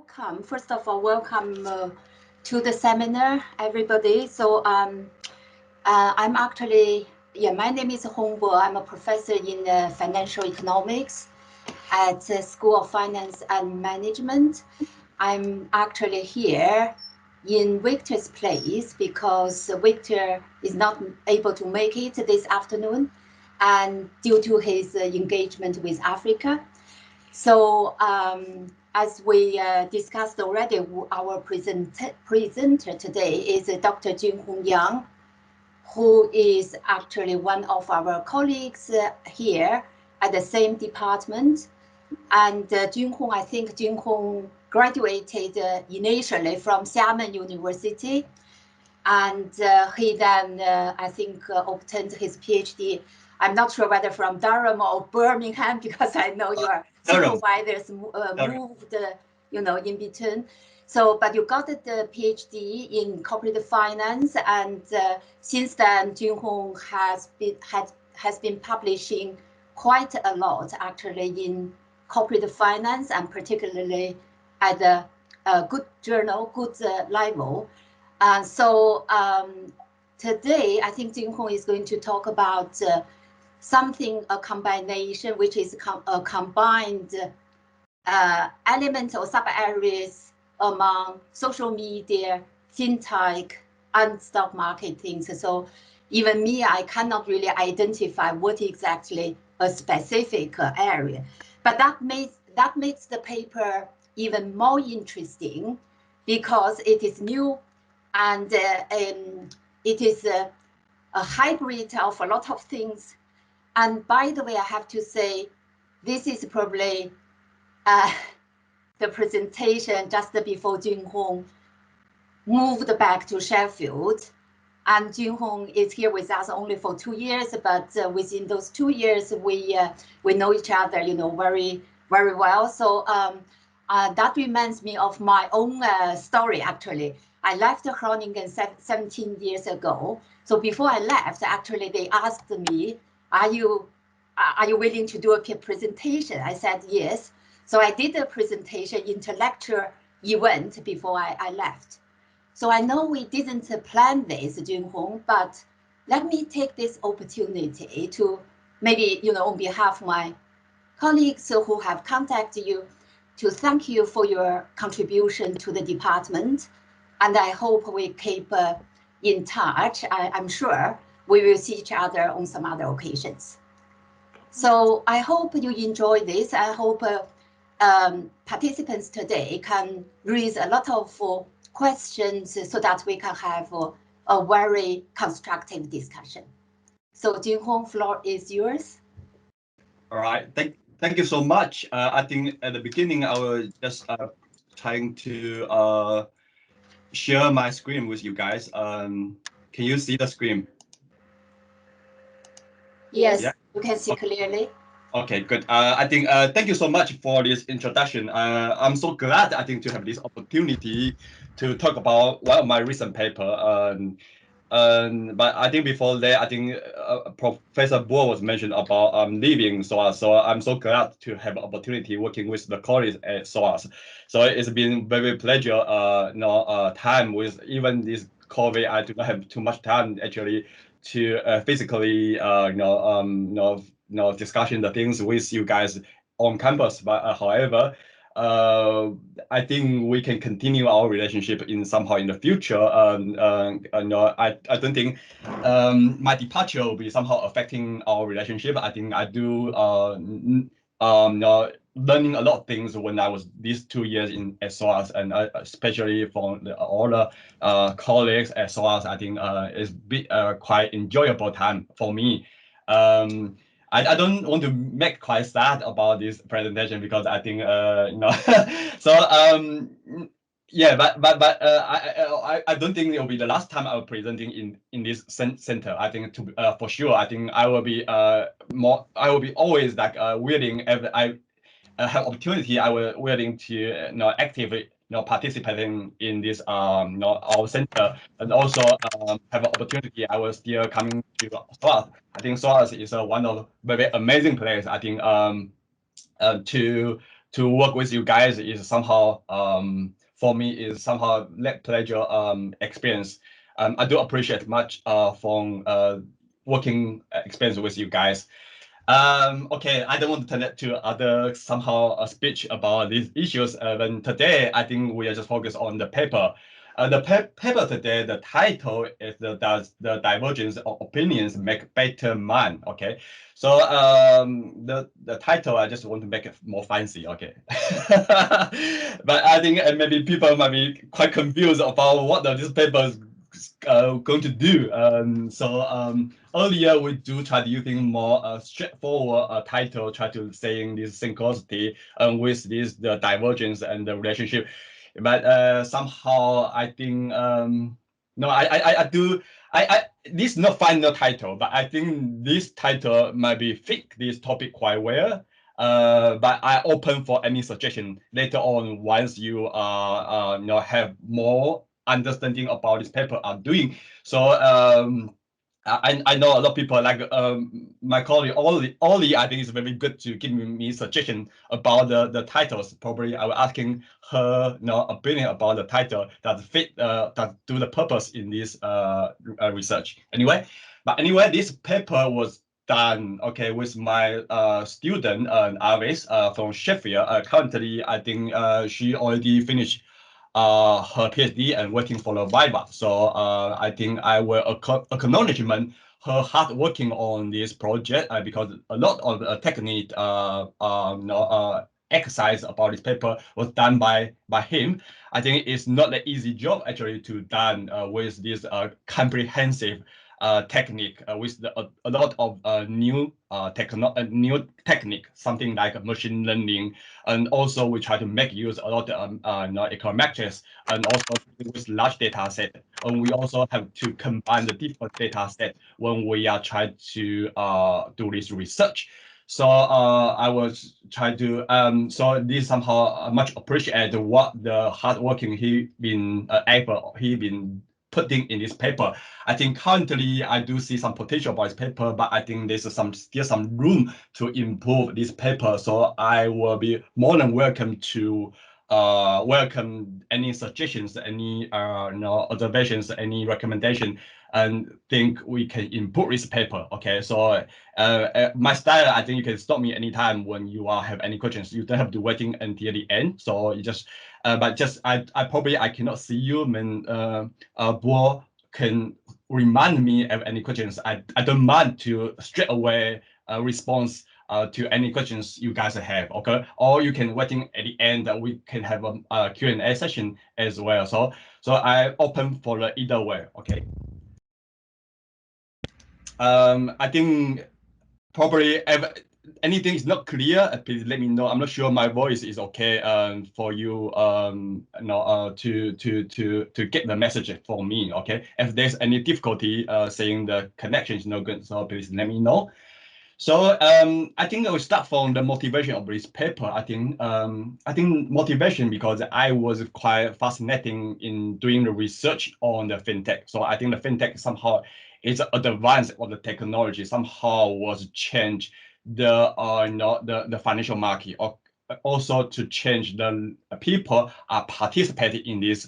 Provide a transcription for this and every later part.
welcome. First of all, welcome to the seminar, everybody. So I'm actually, my name is Hongbo. I'm a professor in financial economics at the School of Finance and Management. I'm actually here in Victor's place because Victor is not able to make it this afternoon and due to his engagement with Africa. So as we discussed already, our presenter today is Dr. Junhong, who is actually one of our colleagues here at the same department. And Junhong, I think Junhong graduated initially from Xiamen University. And he then, I think, obtained his PhD. I'm not sure whether from Durham or Birmingham, because I know your supervisors moved, in between. So, but you got the PhD in corporate finance, and since then, Junhong has been publishing quite a lot, actually, in corporate finance, and particularly at a good journal, good level. So today, I think Junhong is going to talk about a combination, which is a combined element or sub-areas among social media, fintech, and stock market things. So even me, I cannot really identify what exactly a specific area. But that makes the paper even more interesting because it is new and it is a hybrid of a lot of things. And by the way, I have to say, this is probably the presentation just before Junhong moved back to Sheffield. And Junhong is here with us only for 2 years, but within those 2 years, we know each other, very, very well. So that reminds me of my own story, actually. I left Groningen 17 years ago. So before I left, actually, they asked me, are you willing to do a presentation? I said yes. So I did a presentation intellectual event before I left. So I know we didn't plan this, Junhong, but let me take this opportunity to maybe, on behalf of my colleagues who have contacted you, to thank you for your contribution to the department. And I hope we keep in touch. I'm sure we will see each other on some other occasions. So I hope you enjoy this. I hope participants today can raise a lot of questions so that we can have a very constructive discussion. So Junhong, floor is yours. All right, thank you so much. I think at the beginning I was just trying to share my screen with you guys. Can you see the screen? Yes, yeah. You can see clearly. Okay, good. I think thank you so much for this introduction. I'm so glad, I think, to have this opportunity to talk about one of my recent paper. But I think before that, I think Professor Bo was mentioned about leaving SOAS. So I'm so glad to have an opportunity working with the colleagues at SOAS. So it's been very pleasure, time with even this COVID. I do not have too much time actually to physically, discussing the things with you guys on campus. But however, I think we can continue our relationship somehow in the future. I don't think my departure will be somehow affecting our relationship. I think I do learning a lot of things when I was these 2 years at SOAS, and especially from all the colleagues at SOAS. I think it's been quite enjoyable time for me. I don't want to make quite sad about this presentation because I think so yeah, but I don't think it will be the last time I'm presenting in this center. I think for sure I think I will be always like willing if I have opportunity. I will willing to actively participating in this our center, and also have an opportunity. I will still coming to SOAS. I think SOAS is one of very amazing place. I think to to work with you guys is somehow for me is somehow pleasure experience. I do appreciate much from working experience with you guys. Okay, I don't want to turn it to other somehow a speech about these issues. But today, I think we are just focused on the paper. The paper today, the title is does the divergence of opinions make better man? Okay, so the title I just want to make it more fancy. Okay, but I think maybe people might be quite confused about what this paper is going to do. Earlier we do try to using more straightforward title, try to saying this synchronicity with this the divergence and the relationship, but somehow I think no I do I this is not final title, but I think this title might be fit this topic quite well. But I open for any suggestion later on once you have more understanding about this paper I'm doing. So I know a lot of people like my colleague Ollie. I think it's very good to give me suggestion about the titles. Probably I will asking her opinion about the title that fit that do the purpose in this research. Anyway, this paper was done with my student Avis from Sheffield. Currently, I think she already finished her PhD and working for the Viva. So I think I will acknowledgement her hard working on this project because a lot of the technique exercise about this paper was done by him. I think it's not an easy job actually to done with this comprehensive technique with a lot of new technique, something like machine learning, and also we try to make use a lot of econometrics and also with large data set. And we also have to combine the different data set when we are trying to do this research. So I was trying to so this somehow much appreciate what the hard working he been putting in this paper. I think currently I do see some potential about this paper, but I think there's still some room to improve this paper. So I will be more than welcome to welcome any suggestions, any observations, any recommendation, and think we can improve this paper. Okay, so my style, I think you can stop me anytime when you have any questions. You don't have to waiting until the end. So you just but just I probably I cannot see you when Bo can remind me of any questions. I don't mind to straight away response to any questions you guys have, okay? Or you can waiting at the end that we can have a Q&A session as well. So I open for either way, okay? I think probably anything is not clear, please let me know. I'm not sure my voice is okay for you to get the message for me, okay? If there's any difficulty saying the connection is not good, so please let me know. So I think I will start from the motivation of this paper. I think motivation because I was quite fascinating in doing the research on the fintech. So I think the fintech somehow is an advance of the technology somehow was change the the financial market, or also to change the people are participating in this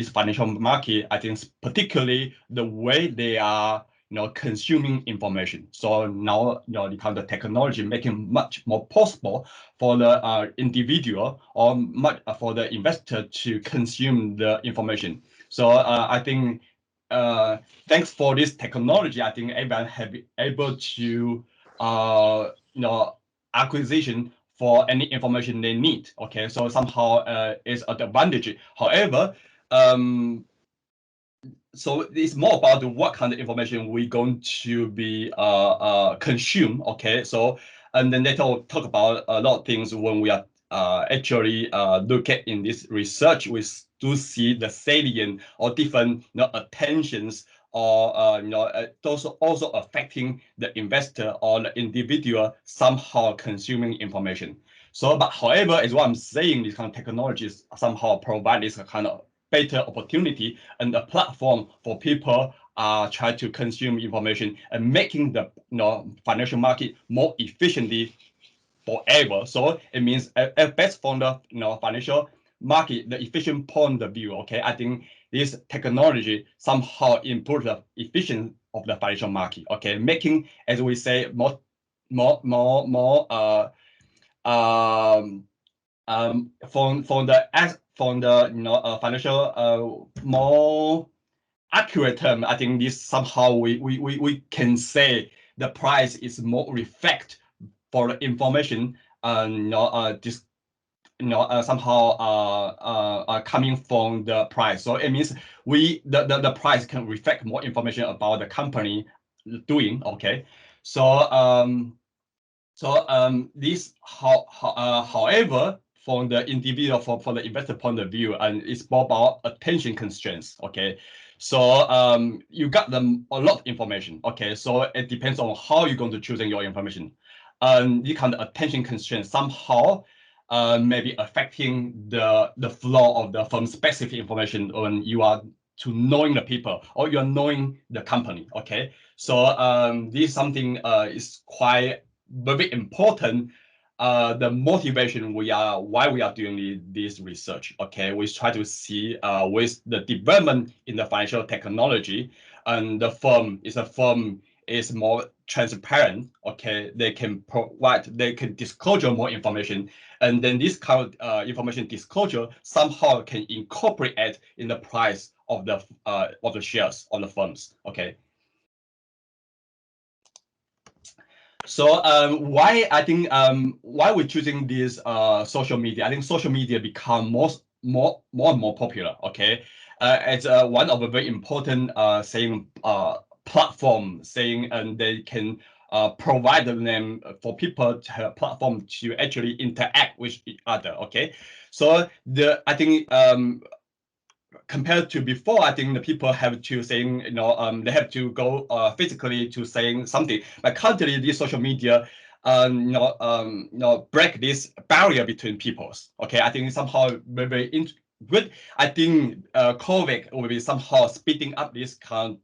financial market. I think particularly the way they are consuming information. So now the kind of technology making much more possible for the individual or much for the investor to consume the information. So I think thanks for this technology, I think everyone have been able to acquisition for any information they need. Okay, so somehow it's an advantage. However, so it's more about what kind of information we're going to be consume. Okay, so and then later we'll talk about a lot of things when we are actually look at in this research. We do see the salient or different attentions or those also affecting the investor or the individual somehow consuming information. So, but however, as what I'm saying, these kind of technologies somehow provide this kind of better opportunity and a platform for people try to consume information and making the financial market more efficiently forever. So it means at best from the financial market, the efficient point of view. Okay, I think this technology somehow improves the efficiency of the financial market. Okay, making, as we say, more from the financial more accurate term. I think this somehow we can say the price is more reflect for the information this somehow coming from the price. So it means the price can reflect more information about the company doing. Okay, so this however, from the individual, for the investor point of view, and it's more about attention constraints. Okay, so you got them a lot of information. Okay, so it depends on how you're going to choosing your information, and you kind of attention constraints somehow maybe affecting the flow of the firm specific information when you are to knowing the people or you're knowing the company. Okay, so this is something is quite very important. The motivation why we are doing this research. Okay, we try to see with the development in the financial technology, and the firm is more transparent. Okay, they can disclosure more information, and then this kind of information disclosure somehow can incorporate it in the price of the shares of the firms. Okay. So why I think why we're choosing this social media? I think social media become more and more popular. Okay, it's one of a very important platform saying, and they can provide them for people to have a platform to actually interact with each other. Okay, so I think compared to before, I think the people have to saying, they have to go physically to saying something. But currently, this social media, break this barrier between peoples. Okay, I think somehow very good. I think COVID will be somehow speeding up this kind.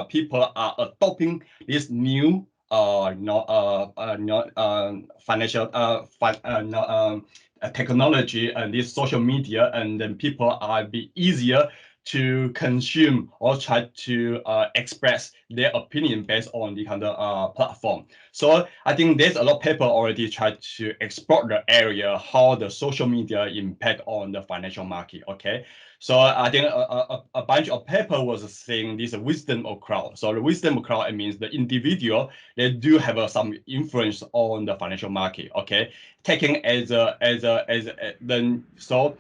People are adopting this new financial technology and this social media, and then people are be easier to consume or try to express their opinion based on the kind of platform. So I think there's a lot of people already try to explore the area how the social media impact on the financial market. Okay, so I think a bunch of paper was saying this wisdom of crowd. So the wisdom of crowd, it means the individual, they do have some influence on the financial market. Okay, taking then so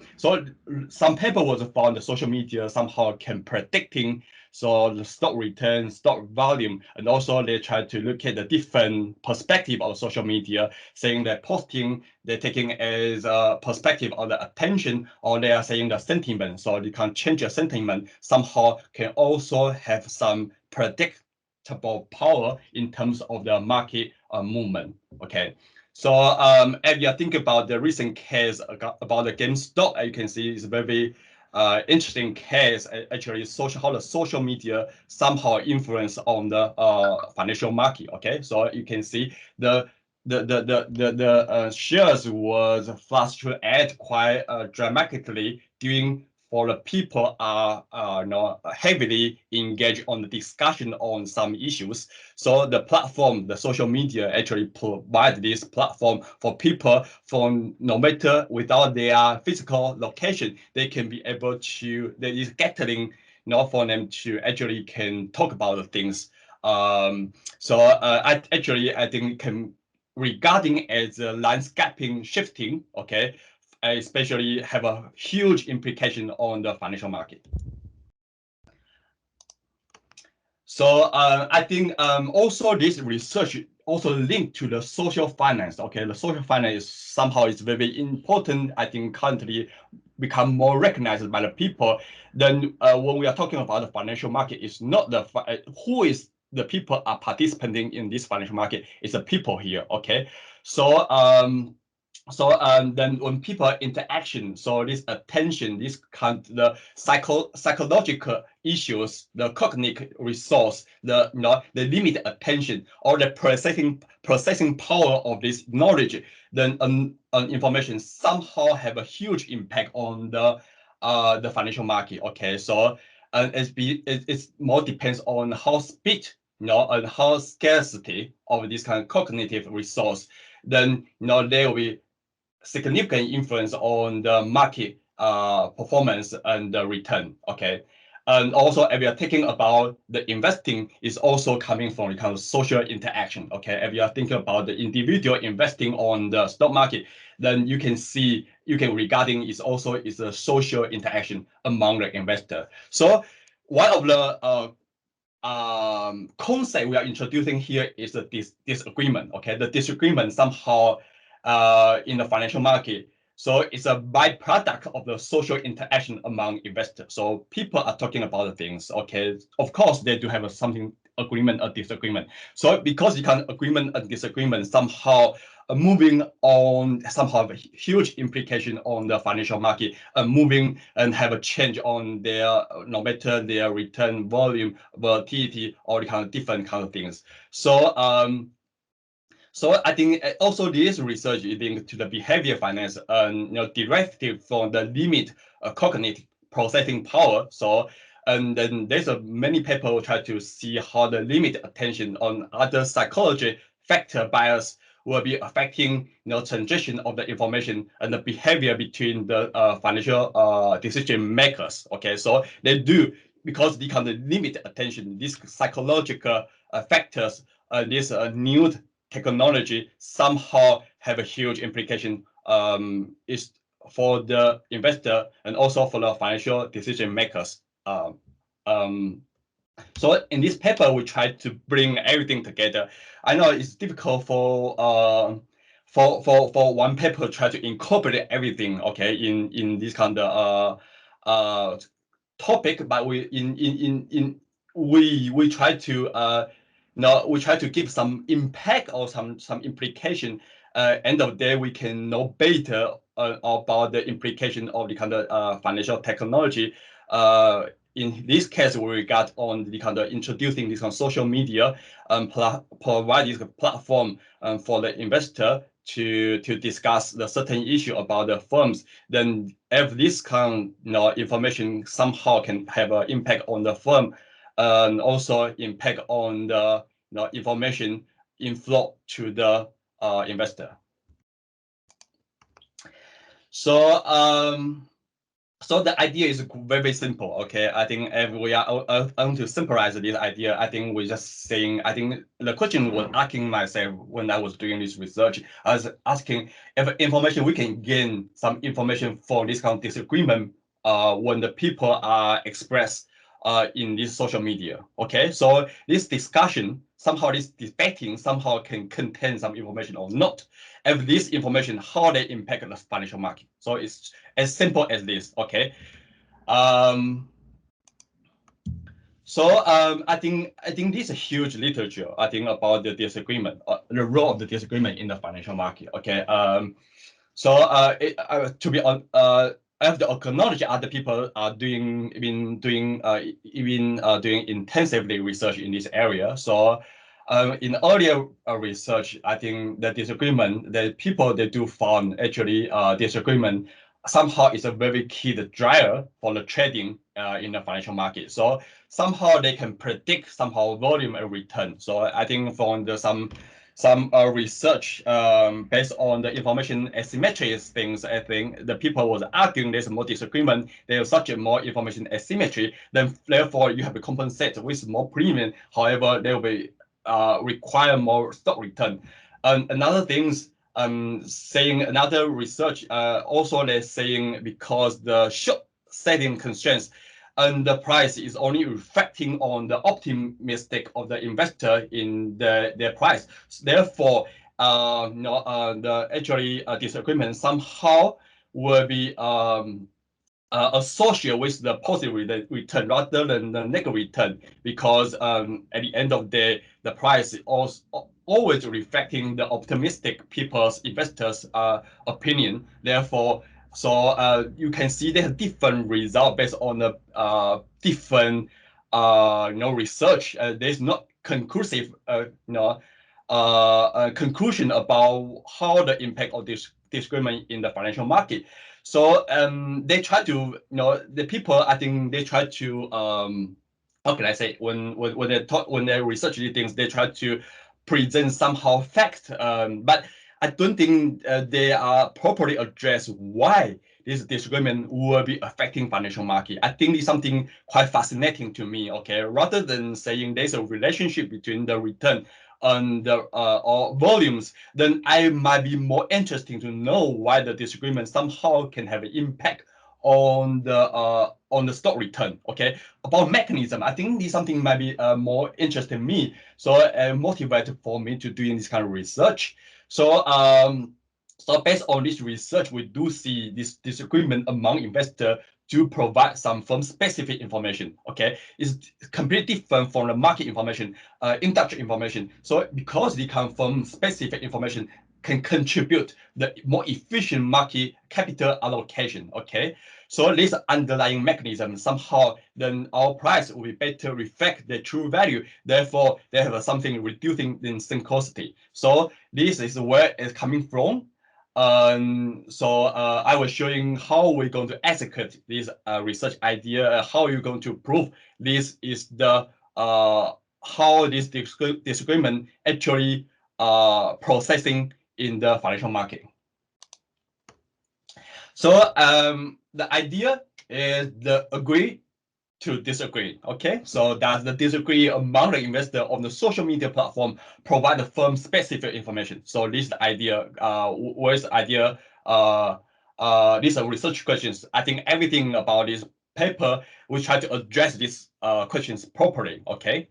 some paper was found the social media somehow can predicting so the stock return, stock volume, and also they try to look at the different perspective of social media, saying that posting they're taking as a perspective of the attention, or they are saying the sentiment. So they can change the sentiment somehow can also have some predictable power in terms of the market movement. Okay. So if you think about the recent case about the GameStop, you can see it's a very interesting case. Actually, how the social media somehow influence on the financial market. Okay, so you can see the shares was fluctuate quite dramatically during. For the people are heavily engaged on the discussion on some issues. So the platform, the social media actually provide this platform for people from no matter without their physical location, they can be able to, there is gathering for them to actually can talk about the things. I think can regarding as landscaping shifting, okay, especially have a huge implication on the financial market. So I think also this research also linked to the social finance. Okay, the social finance somehow is very important. I think currently become more recognized by the people. Then when we are talking about the financial market, it's not the who is the people are participating in this financial market. It's the people here. Okay, so So then when people interaction, so this attention, this kind the psychological issues, the cognitive resource, the the limited attention or the processing power of this knowledge, then information somehow have a huge impact on the financial market. Okay, so it's more depends on how speed, and how scarcity of this kind of cognitive resource. Then there will be significant influence on the market performance and the return. Okay. And also, if we are thinking about the investing, is also coming from the kind of social interaction. Okay, if you are thinking about the individual investing on the stock market, then you can see regarding is also is a social interaction among the investor. So one of the concept we are introducing here is the disagreement. Okay, the disagreement somehow in the financial market. So it's a byproduct of the social interaction among investors. So people are talking about the things. Okay, of course they do have something agreement or disagreement. So because you can agreement and disagreement somehow moving on somehow have a huge implication on the financial market, moving and have a change on their no matter their return volume, volatility, or the kind of different kind of things. So so I think also this research is linked to the behavior finance and directive from the limit cognitive processing power. So and then there's a many people try to see how the limit attention on other psychology factor bias will be affecting transition of the information and the behavior between the financial decision makers. Okay, so they do because they can limit attention. These psychological factors, this new technology somehow have a huge implication is for the investor and also for the financial decision makers. So in this paper, we try to bring everything together. I know it's difficult for one paper try to incorporate everything, okay, in this kind of topic, but we try to we try to give some impact or some implication. End of the day, we can know better about the implication of the kind of financial technology. In this case, we got on the kind of introducing this kind of social media and provide this platform for the investor to discuss the certain issue about the firms. Then if this kind of information somehow can have an impact on the firm and also impact on the information inflow to the investor. So so the idea is very simple. Okay, I think if we are going to summarize this idea, I think we're just saying, I think the question was asking myself when I was doing this research, I was asking if information we can gain some information for this kind of disagreement when the people are expressed in this social media. Okay, so this discussion, somehow this debating somehow can contain some information or not. If this information, how they impact the financial market. So it's as simple as this. Okay. So I think this is a huge literature. I think about the disagreement, the role of the disagreement in the financial market. Okay. So to be on, I have to acknowledge other people are doing intensively research in this area. So in earlier research, I think the disagreement that people they do found actually disagreement somehow is a very key driver for the trading in the financial market. So somehow they can predict somehow volume and return. So I think from the some research based on the information asymmetry things, I think the people was arguing there's more disagreement, there's such a more information asymmetry, then therefore you have to compensate with more premium. However, there will be require more stock return. Another things saying another research also they're saying because the short setting constraints and the price is only reflecting on the optimistic of the investor in their price. So therefore, the actually disagreement somehow will be associated with the positive return rather than the negative return, because at the end of the day, the price also always reflecting the optimistic people's investors' opinion. Therefore, so you can see there's different result based on the different research. There's not conclusive conclusion about how the impact of this disagreement in the financial market. So they try to, the people, I think they try to, how can I say, when they research these things, they try to present somehow fact, but I don't think they are properly address why this disagreement will be affecting financial market. I think it's something quite fascinating to me. Okay, rather than saying there's a relationship between the return and the or volumes, then I might be more interesting to know why the disagreement somehow can have an impact on the stock return. Okay, about mechanism, I think this something might be more interesting me. So motivated for me to doing this kind of research. So so based on this research, we do see this disagreement among investors to provide some firm-specific information. Okay, it's completely different from the market information, industry information. So because the firm-specific information can contribute the more efficient market capital allocation. Okay, so this underlying mechanism somehow then our price will be better reflect the true value. Therefore, they have something reducing in synchronicity. So this is where it's coming from. So I was showing how we're going to execute this research idea, how you're going to prove this is the how this disagreement actually processing in the financial market. So the idea is the agree to disagree. Okay, so that's the disagree among the investor on the social media platform provide the firm specific information. So this is the idea. What is the idea? These are research questions. I think everything about this paper we try to address these questions properly. Okay,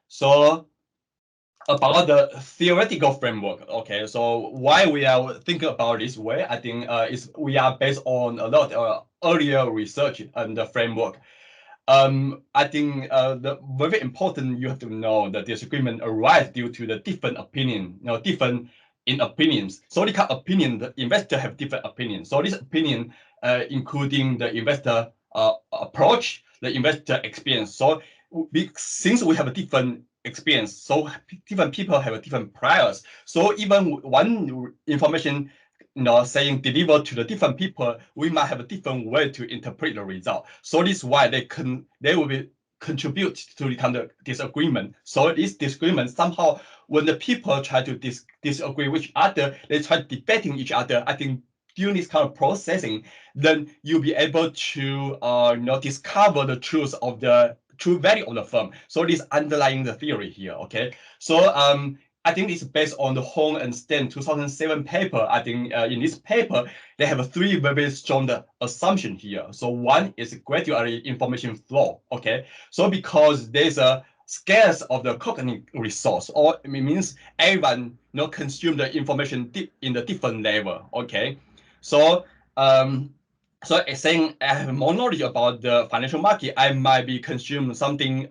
so about the theoretical framework. Okay, so why we are thinking about this way, I think is we are based on a lot of earlier research and the framework. I think the very important you have to know that disagreement arises due to the different opinion, different in opinions. So the kind of opinion, the investor have different opinions. So this opinion, including the investor approach, the investor experience. So since we have a different experience, so different people have a different priors. So even one information saying delivered to the different people, we might have a different way to interpret the result. So this is why they will be contribute to the kind of disagreement. So this disagreement somehow, when the people try to disagree with each other, they try debating each other. I think during this kind of processing, then you'll be able to discover the truth of the true value of the firm. So this underlying the theory here. Okay, so I think it's based on the Hong and Stan 2007 paper. I think in this paper, they have three very strong assumptions here. So one is gradually information flow. Okay, so because there's a scarce of the cognitive resource, or it means everyone consume the information in the different level. Okay, so so it's saying I have more knowledge about the financial market, I might be consuming something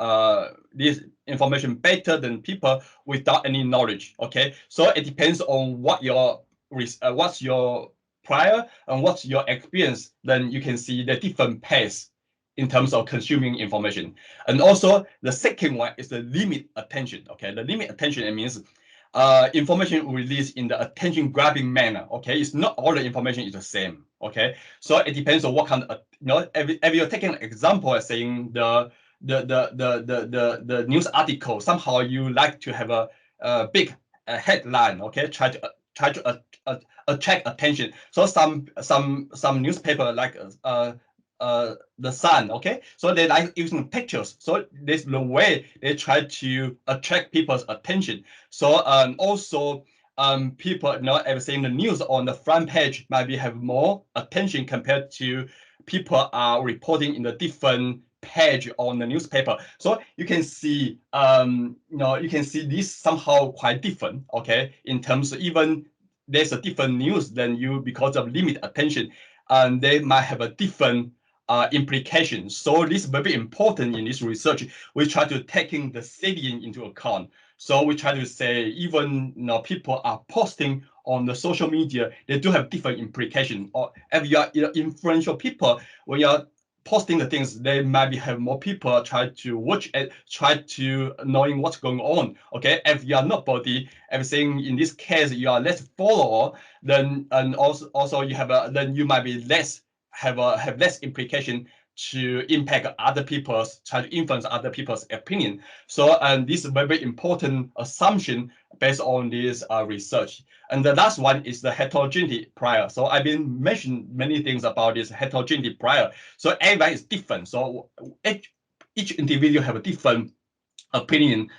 this information better than people without any knowledge. Okay, so it depends on what your what's your prior and what's your experience. Then you can see the different pace in terms of consuming information. And also the second one is the limit attention. Okay, the limit attention, it means information released in the attention grabbing manner. Okay, it's not all the information is the same. Okay, so it depends on what kind of if you're taking an example as saying the news article, somehow you like to have a big headline. Okay, try to attract attention. So some newspaper like the Sun. Okay, so they like using pictures. So this is the way they try to attract people's attention. So also people saying the news on the front page might be have more attention compared to people are reporting in the different page on the newspaper. So you can see you can see this somehow quite different. Okay, in terms of even there's a different news than you because of limit attention, and they might have a different implications. So this is very important in this research. We try to taking the salient into account. So we try to say even people are posting on the social media, they do have different implications. Or if you are influential people, when you're posting the things, they maybe have more people try to watch it, try to knowing what's going on. Okay, if you are nobody, everything in this case you are less follower, then and also you have then you might be less have less implication to impact other people's, try to influence other people's opinion. So, and this is a very important assumption based on this research. And the last one is the heterogeneity prior. So I've been mentioned many things about this heterogeneity prior. So everybody is different. So each individual have a different opinion,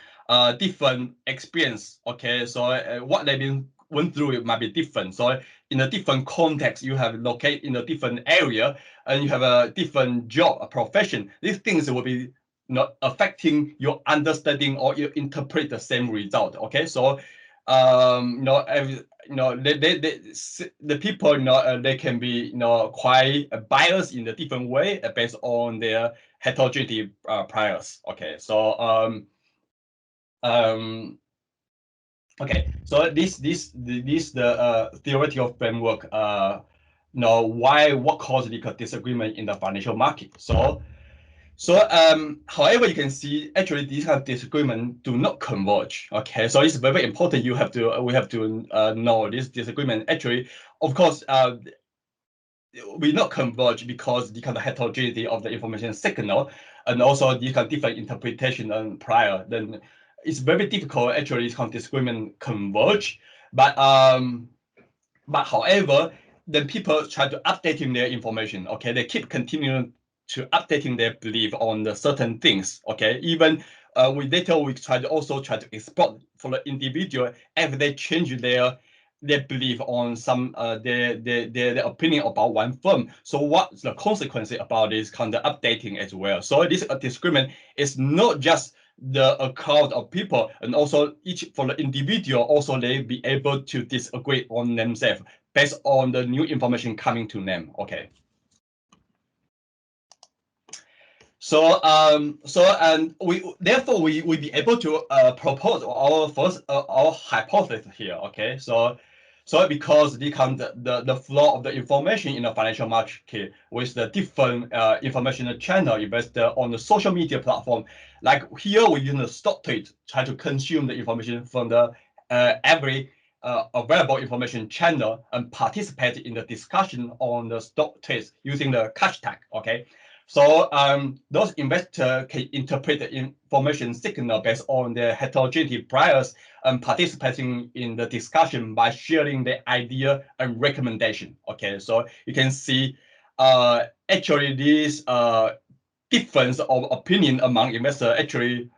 different experience. Okay, so what they've been went through it might be different. So in a different context, you have located in a different area, and you have a different job, a profession. These things will be not affecting your understanding or you interpret the same result. Okay, so the people they can be quite biased in a different way based on their heterogeneity priors. Okay, so okay, so this the theoretical framework. What caused the disagreement in the financial market? However, you can see actually these kind of disagreement do not converge. Okay, so it's very important. We have to know this disagreement. Actually, of course, will not converge because the kind of heterogeneity of the information signal, and also the kind of different interpretation and prior. Then it's very difficult actually this kind of disagreement converge. But however, then people try to updating their information. Okay, they keep continuing to updating their belief on the certain things. Okay, even with data, we try to explore for the individual if they change their belief on some their opinion about one firm. So what's the consequence about this kind of updating as well? So this disagreement is not just the account of people, and also each for the individual also they be able to disagree on themselves based on the new information coming to them. Okay. So and we therefore we be able to propose our first our hypothesis here. Okay, so because the flow of the information in the financial market with the different information channel investor on the social media platform, like here we use the StockTwits try to consume the information from the every available information channel and participate in the discussion on the StockTwits using the hashtag. Okay. So those investors can interpret the information signal based on their heterogeneity priors and participating in the discussion by sharing the idea and recommendation. Okay, so you can see actually this difference of opinion among investors actually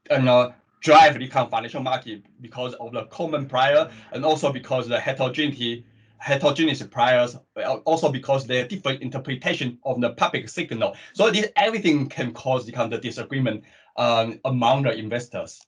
drive the kind of financial market because of the common prior and also because the heterogeneous priors, also because there are different interpretation of the public signal. So this everything can cause the kind of disagreement among the investors.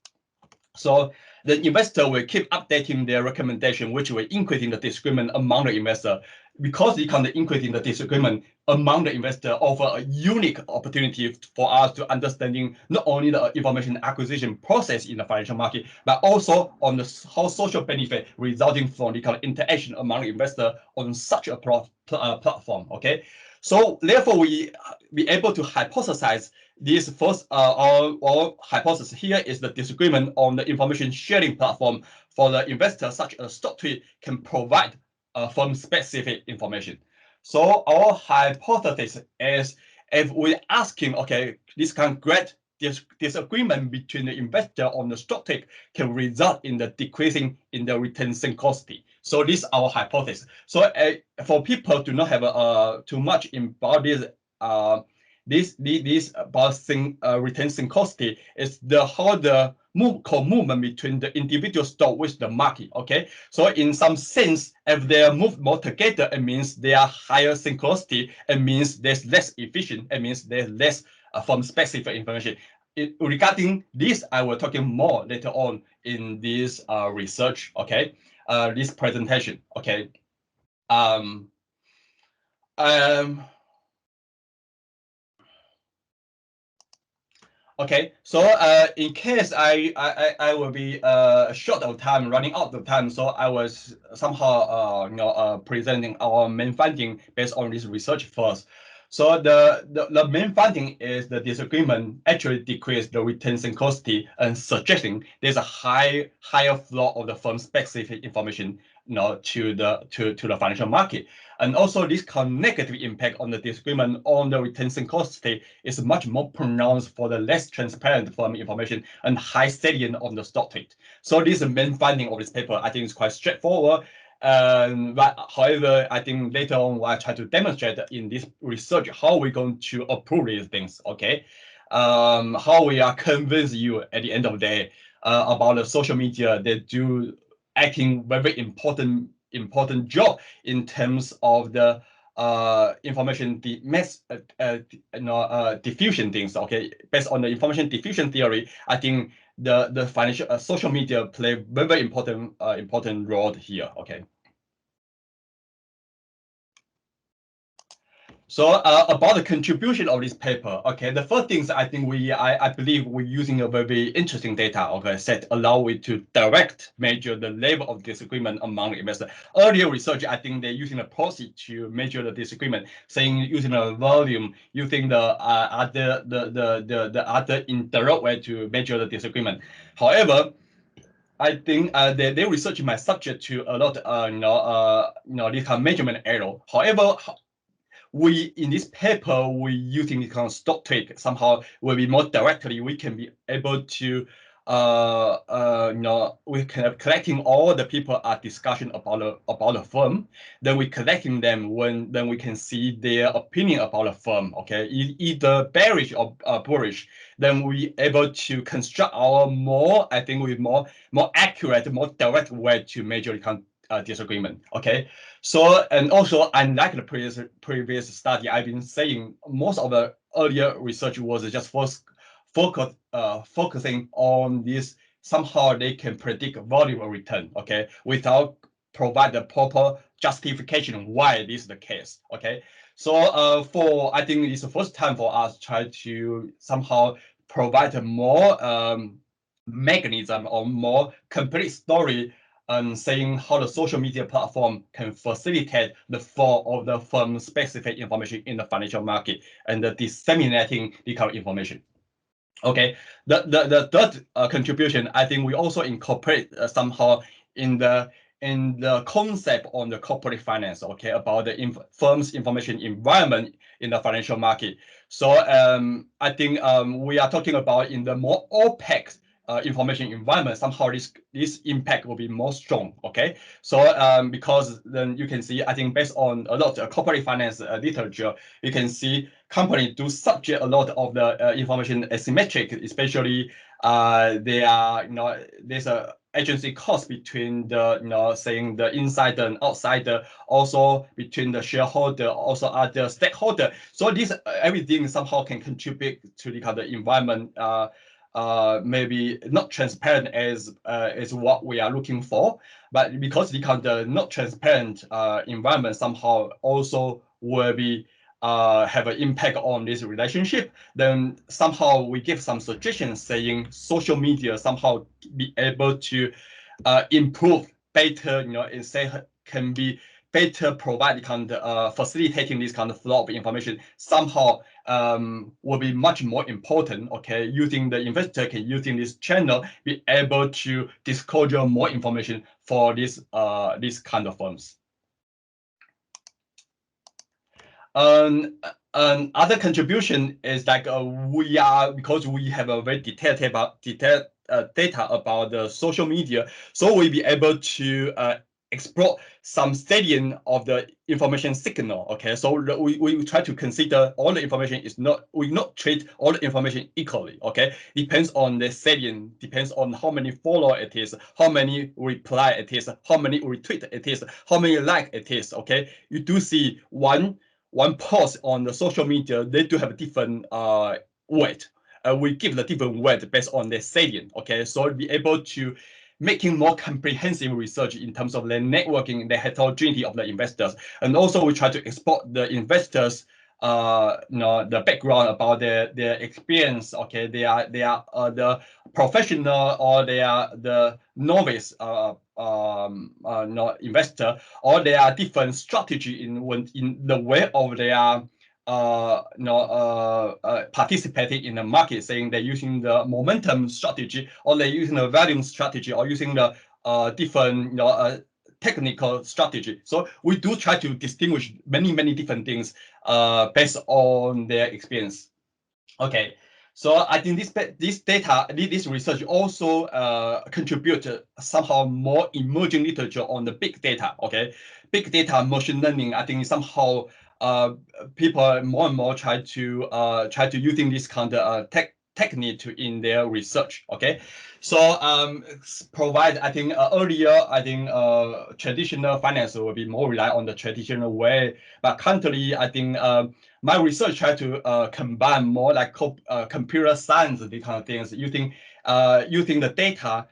So the investor will keep updating their recommendation, which will increasing the disagreement among the investor. Because the kind of increasing the disagreement among the investor offer a unique opportunity for us to understanding not only the information acquisition process in the financial market, but also on the how social benefit resulting from the kind of interaction among the investor on such a platform. Okay, so therefore we be able to hypothesize this first our hypothesis here is the disagreement on the information sharing platform for the investor, such as StockTwits can provide firm specific information. So our hypothesis is if we're asking, okay, this kind of great disagreement between the investor on the StockTwits can result in the decreasing in the return synchronicity. So this is our hypothesis. So for people to not have too much about this about return synchronicity is how the movement between the individual stock with the market. Okay, so in some sense, if they move more together, it means they are higher synchronicity. It means there's less efficient. It means there's less from specific information. Regarding this, I will talking more later on in this research. Okay, this presentation. Okay. Okay, so in case I will be short of time, running out of time, so I was somehow presenting our main finding based on this research first. So the main finding is the disagreement actually decreased the return synchronicity and suggesting there's a higher flow of the firm specific information to the financial market. And also this negative impact on the disagreement on the return synchronicity is much more pronounced for the less transparent firm information and high salience on the stock tweet. So this is the main finding of this paper. I think it's quite straightforward. But however, I think later on I try to demonstrate in this research how we're going to approve these things. Okay, how we are convince you at the end of the day about the social media. They do acting very important job in terms of the information diffusion things. Okay, based on the information diffusion theory, I think the financial social media play very important role here. Okay. So about the contribution of this paper, okay, the first things I think I believe we're using a very interesting data, okay, set allow it to direct measure the level of disagreement among investors. Earlier research, I think they're using a proxy to measure the disagreement, saying using a volume, using the other indirect way to measure the disagreement. However, I think they research might subject to a lot this kind of measurement error. However, we in this paper we using this kind of stock tweak somehow will be more directly we can be able to we can collecting all the people are discussion about the firm, then we collecting them then we can see their opinion about the firm. Okay, either bearish or bullish, then we able to construct our more I think with more accurate, more direct way to measure the kind disagreement. Okay, so and also unlike the previous study, I've been saying most of the earlier research was just focusing on this. Somehow they can predict volume of return, okay, without provide the proper justification why this is the case. Okay, so for I think it's the first time for us try to somehow provide a more mechanism or more complete story saying how the social media platform can facilitate the flow of the firm's specific information in the financial market and the disseminating the current information. Okay, the third contribution, I think we also incorporate somehow in the concept on the corporate finance, okay, about the firm's information environment in the financial market. So I think we are talking about in the more opaque information environment, somehow this impact will be more strong. Okay, so because then you can see, I think based on a lot of corporate finance literature, you can see companies do subject a lot of the information asymmetric, especially they are there's a agency cost between the saying the insider and outsider, also between the shareholder, also other stakeholder. So this everything somehow can contribute to the kind of environment maybe not transparent as what we are looking for, but because the kind of not transparent environment somehow also will be have an impact on this relationship, then somehow we give some suggestions saying social media somehow be able to improve better, say can be better provide kind of facilitating this kind of flow of information somehow will be much more important. Okay, using the investor can using this channel be able to disclosure more information for this kind of firms. Other contribution is like we are, because we have a very detailed data about the social media, so we'll be able to explore some salient of the information signal. Okay, so we try to consider all the information is not, we not treat all the information equally. Okay, depends on the salient, depends on how many follow it is, how many reply it is, how many retweet it is, how many like it is. Okay, you do see one post on the social media, they do have a different weight. We give the different weight based on their salient. Okay, so be able to making more comprehensive research in terms of the networking, the heterogeneity of the investors, and also we try to export the investors the background about their experience. Okay, they are the professional, or they are the novice investor, or they are different strategy in the way of their participating in the market, saying they're using the momentum strategy, or they're using the volume strategy, or using the different technical strategy. So we do try to distinguish many different things based on their experience. Okay, so I think this research also contribute somehow more emerging literature on the big data. Okay, big data machine learning. I think somehow people more and more try to using this kind of technique in their research. Okay, so provide, I think earlier, I think traditional finance will be more rely on the traditional way, but currently I think my research try to combine more like computer science, these kind of things, using the data,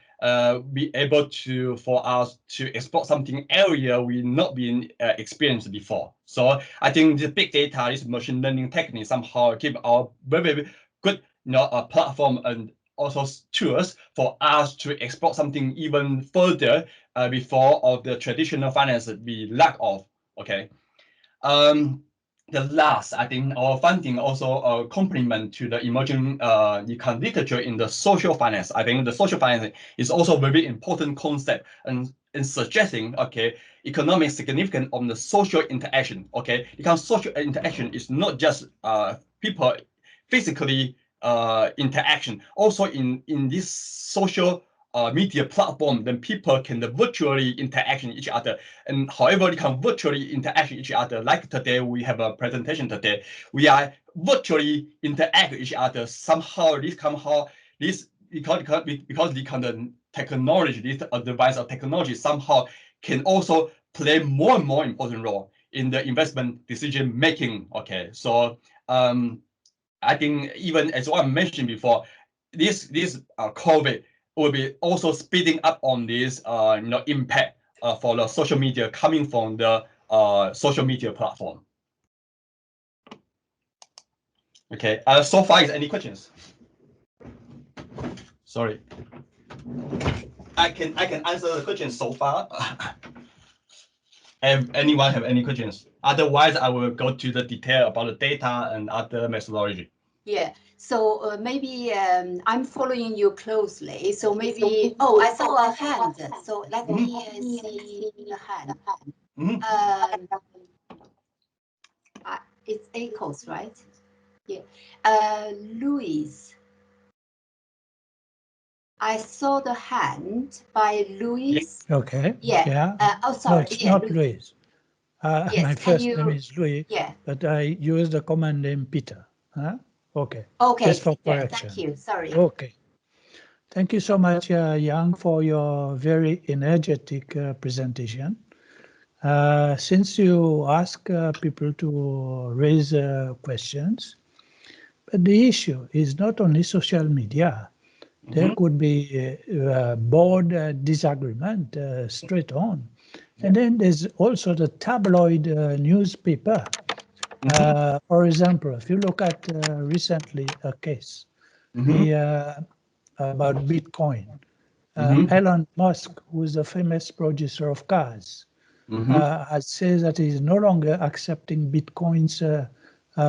be able to for us to explore something area we not been experienced before. So I think the big data, this machine learning technique somehow give our very good platform and also tools for us to explore something even further before of the traditional finance we lack of. Okay. The last, I think our funding also complement to the emerging econ literature in the social finance. I think the social finance is also a very important concept and in suggesting, okay, economic significance of the social interaction. Okay, because social interaction is not just people physically interaction. Also in this social media platform, then people can virtually interact with each other. And however, they can virtually interact with each other. Like today, we have a presentation today. We are virtually interact with each other. Somehow, because the kind of technology, this advanced of technology somehow can also play more and more important role in the investment decision making. Okay, so I think even as I mentioned before, this COVID will be also speeding up on this impact for the social media coming from the social media platform. Okay, so far is any questions? Sorry, I can answer the questions so far. Anyone have any questions? Otherwise, I will go to the detail about the data and other methodology. Yeah, so maybe I'm following you closely. So maybe, oh, I saw a hand. So let me see the hand. It's echoes, right? Yeah. Louis. I saw the hand by Louis. Okay. Yeah. Oh, sorry. No, it's not Louis. Yes, my first name is Louis, but I use the common name Peter. Okay. Okay. Just for correction. Thank you. Sorry. Okay. Thank you so much, Yang, for your very energetic presentation. Since you ask people to raise questions, but the issue is not only social media. There could be board disagreement straight on. And then there's also the tabloid newspaper. For example, if you look at recently a case about Bitcoin, Elon Musk, who is a famous producer of cars, has said that he's no longer accepting Bitcoins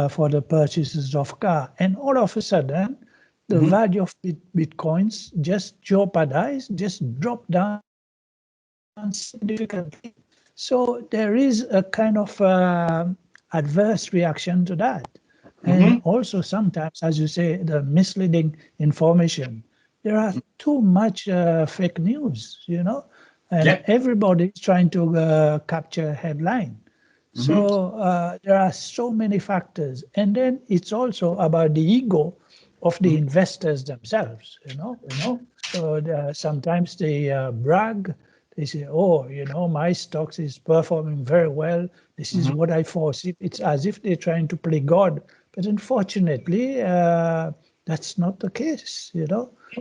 for the purchases of car. And all of a sudden, the value of Bitcoins just dropped down significantly. So there is a kind of adverse reaction to that. And also sometimes, as you say, the misleading information. There are too much fake news, and everybody is trying to capture a headline. So there are so many factors. And then it's also about the ego of the investors themselves, So sometimes they brag. They say, oh, my stocks is performing very well. This is what I foresee. It's as if they're trying to play God. But unfortunately, that's not the case,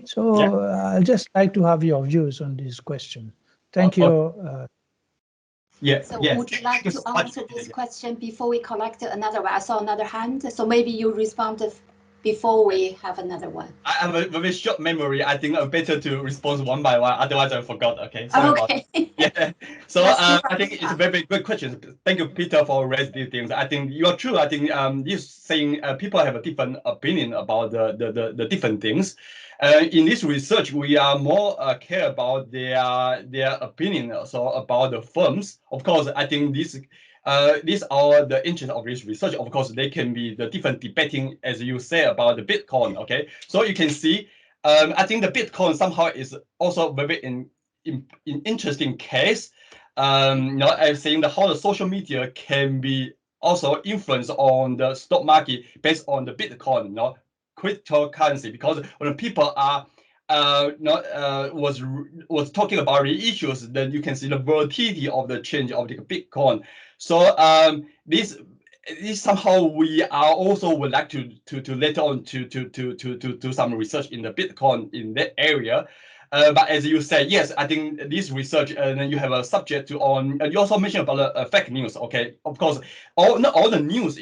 So I'd just like to have your views on this question. Thank you. Yeah. So yes. would you like to answer this question before we collect another one? I saw another hand, so maybe you respond before we have another one. I have a very short memory. I think I'm better to respond one by one. Otherwise, I forgot. Okay. Sorry about that. Yeah. So I think it's a very good question. Thank you, Peter, for raising these things. I think you are true. I think you're saying people have a different opinion about the different things. In this research, we are more care about their opinion. So about the firms. Of course, I think these are the interest of this research. Of course, they can be the different debating, as you say, about the Bitcoin. Okay, so you can see, I think the Bitcoin somehow is also very interesting case. I'm saying that how the social media can be also influence on the stock market based on the Bitcoin, cryptocurrency, because when people are was talking about the issues, then you can see the volatility of the change of the Bitcoin. So this somehow we are also would like to later on to do some research in the Bitcoin in that area. But as you said, yes, I think this research, and then you have a subject to on. You also mentioned about fake news. Okay, of course, not all the news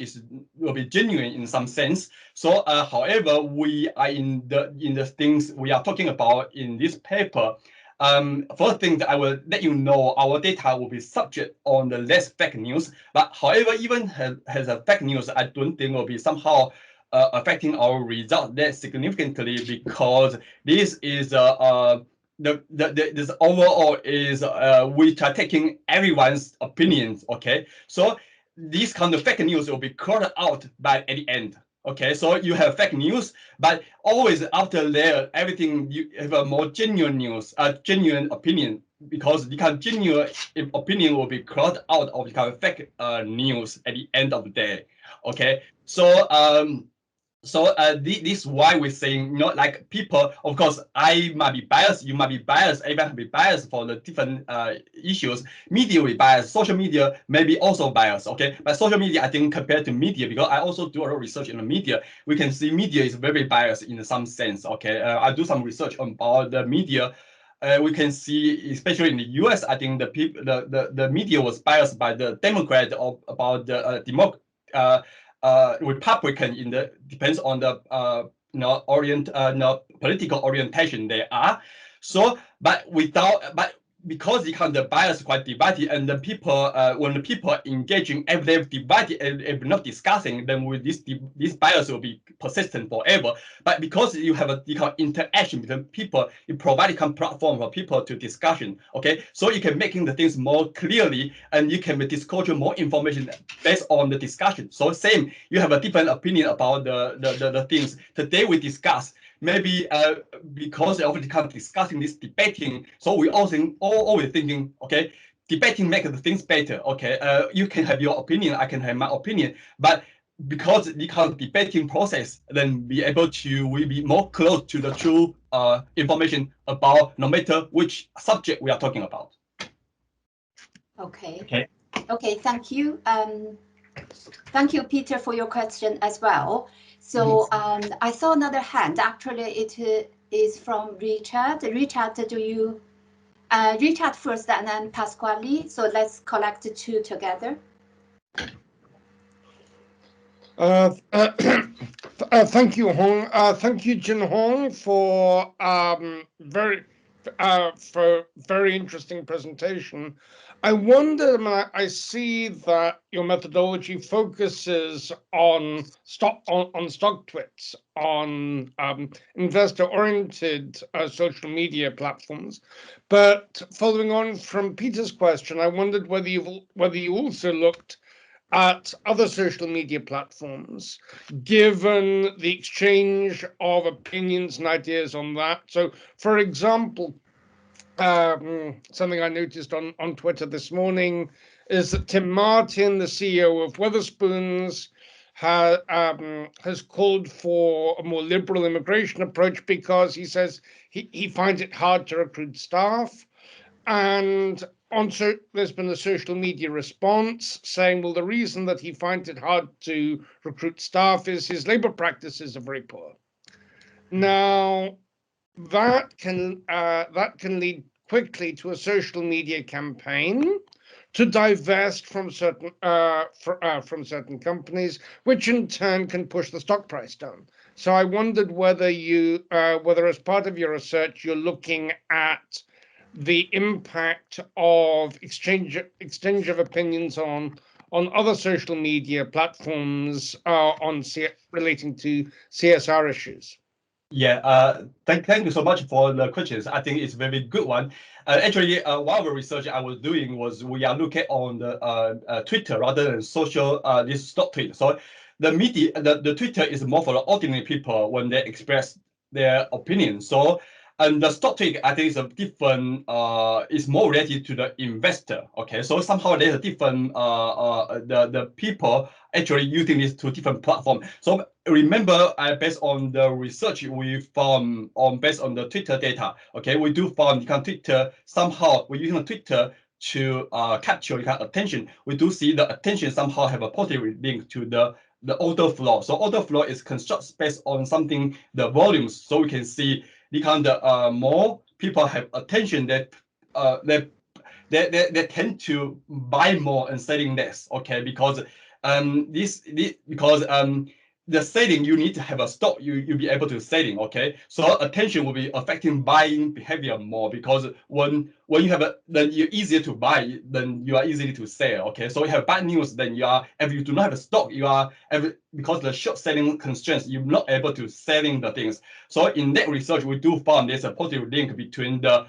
will be genuine in some sense. So, however, we are in the things we are talking about in this paper. First thing that I will let you know, our data will be subject on the less fake news. But however, even has a fake news, I don't think will be somehow affecting our result that significantly, because this is this overall is we are taking everyone's opinions. Okay, so this kind of fake news will be called out by at the end. Okay, so you have fake news, but always after there, everything you have a more genuine news, a genuine opinion, because the kind of genuine opinion will be called out of the kind of fake news at the end of the day. Okay, so this is why we're saying, like people, of course, I might be biased, you might be biased, everyone can be biased for the different issues. Media will be biased, social media may be also biased, okay? But social media, I think, compared to media, because I also do a lot of research in the media, we can see media is very biased in some sense, okay? I do some research about the media. We can see, especially in the US, I think the media was biased by the Democrat about the Republican depends on the political orientation they are. So, but because the bias is quite divided, and the people when the people engaging, if they're divided and if not discussing, then with this bias will be persistent forever. But because you have a interaction between people, you provide a platform for people to discussion. Okay, so you can making the things more clearly, and you can disclosure more information based on the discussion. So same, you have a different opinion about the things. Today we discuss. Maybe because of the kind of discussing this debating, so we also always thinking, okay, debating makes the things better. Okay, you can have your opinion, I can have my opinion, but because the kind of debating process, then be able to we be more close to the true information about no matter which subject we are talking about. Okay. Thank you. Thank you, Peter, for your question as well. So I saw another hand. Actually, it is from Richard. Richard, do you? Richard first, and then Pasquale. So let's collect the two together. Thank you, Hong. Thank you, Junhong, for very interesting presentation. I wonder, I see that your methodology focuses on StockTwits, on investor-oriented social media platforms. But following on from Peter's question, I wondered whether you also looked at other social media platforms, given the exchange of opinions and ideas on that. So, for example, something I noticed on Twitter this morning is that Tim Martin, the CEO of Wetherspoons, has called for a more liberal immigration approach because he says he finds it hard to recruit staff. And there's been a social media response saying, well, the reason that he finds it hard to recruit staff is his labor practices are very poor. Now, that can lead quickly to a social media campaign to divest from certain companies, which in turn can push the stock price down. So I wondered whether whether as part of your research you're looking at the impact of exchange of opinions on other social media platforms relating to CSR issues. Yeah, thank you so much for the questions. I think it's a very good one. Actually, one of the research I was doing was we are looking on the Twitter rather than social this StockTwits. So the media, the Twitter is more for the ordinary people when they express their opinion. So and the StockTwits I think is a different is more related to the investor. Okay, so somehow there's a different the people actually using these two different platforms. So remember, based on the research we found based on the Twitter data, okay, we do found Twitter somehow we're using Twitter to capture attention. We do see the attention somehow have a positive link to the order flow. So order flow is constructed based on something the volumes. So we can see the more people have attention that they tend to buy more and selling less. Okay, because the selling you need to have a stock you'll be able to selling. Okay, so attention will be affecting buying behavior more because when you have then you're easier to buy, then you are easy to sell. Okay, so you have bad news, then you are if you do not have a stock, you are because the short selling constraints you're not able to selling the things. So in that research we do found there's a positive link between the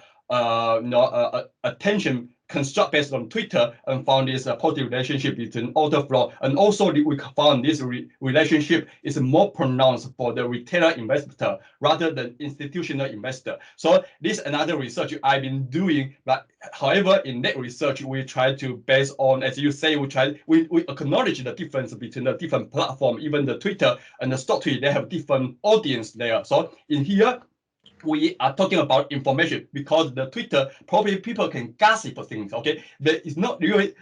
attention construct based on Twitter and found this positive relationship between order flow, and also we found this relationship is more pronounced for the retailer investor rather than institutional investor. So this is another research I've been doing, but however in that research we try to base on, as you say, we acknowledge the difference between the different platform, even the Twitter and the StockTwits, they have different audience there. So in here we are talking about information because the Twitter probably people can gossip things. Okay, but it's not really.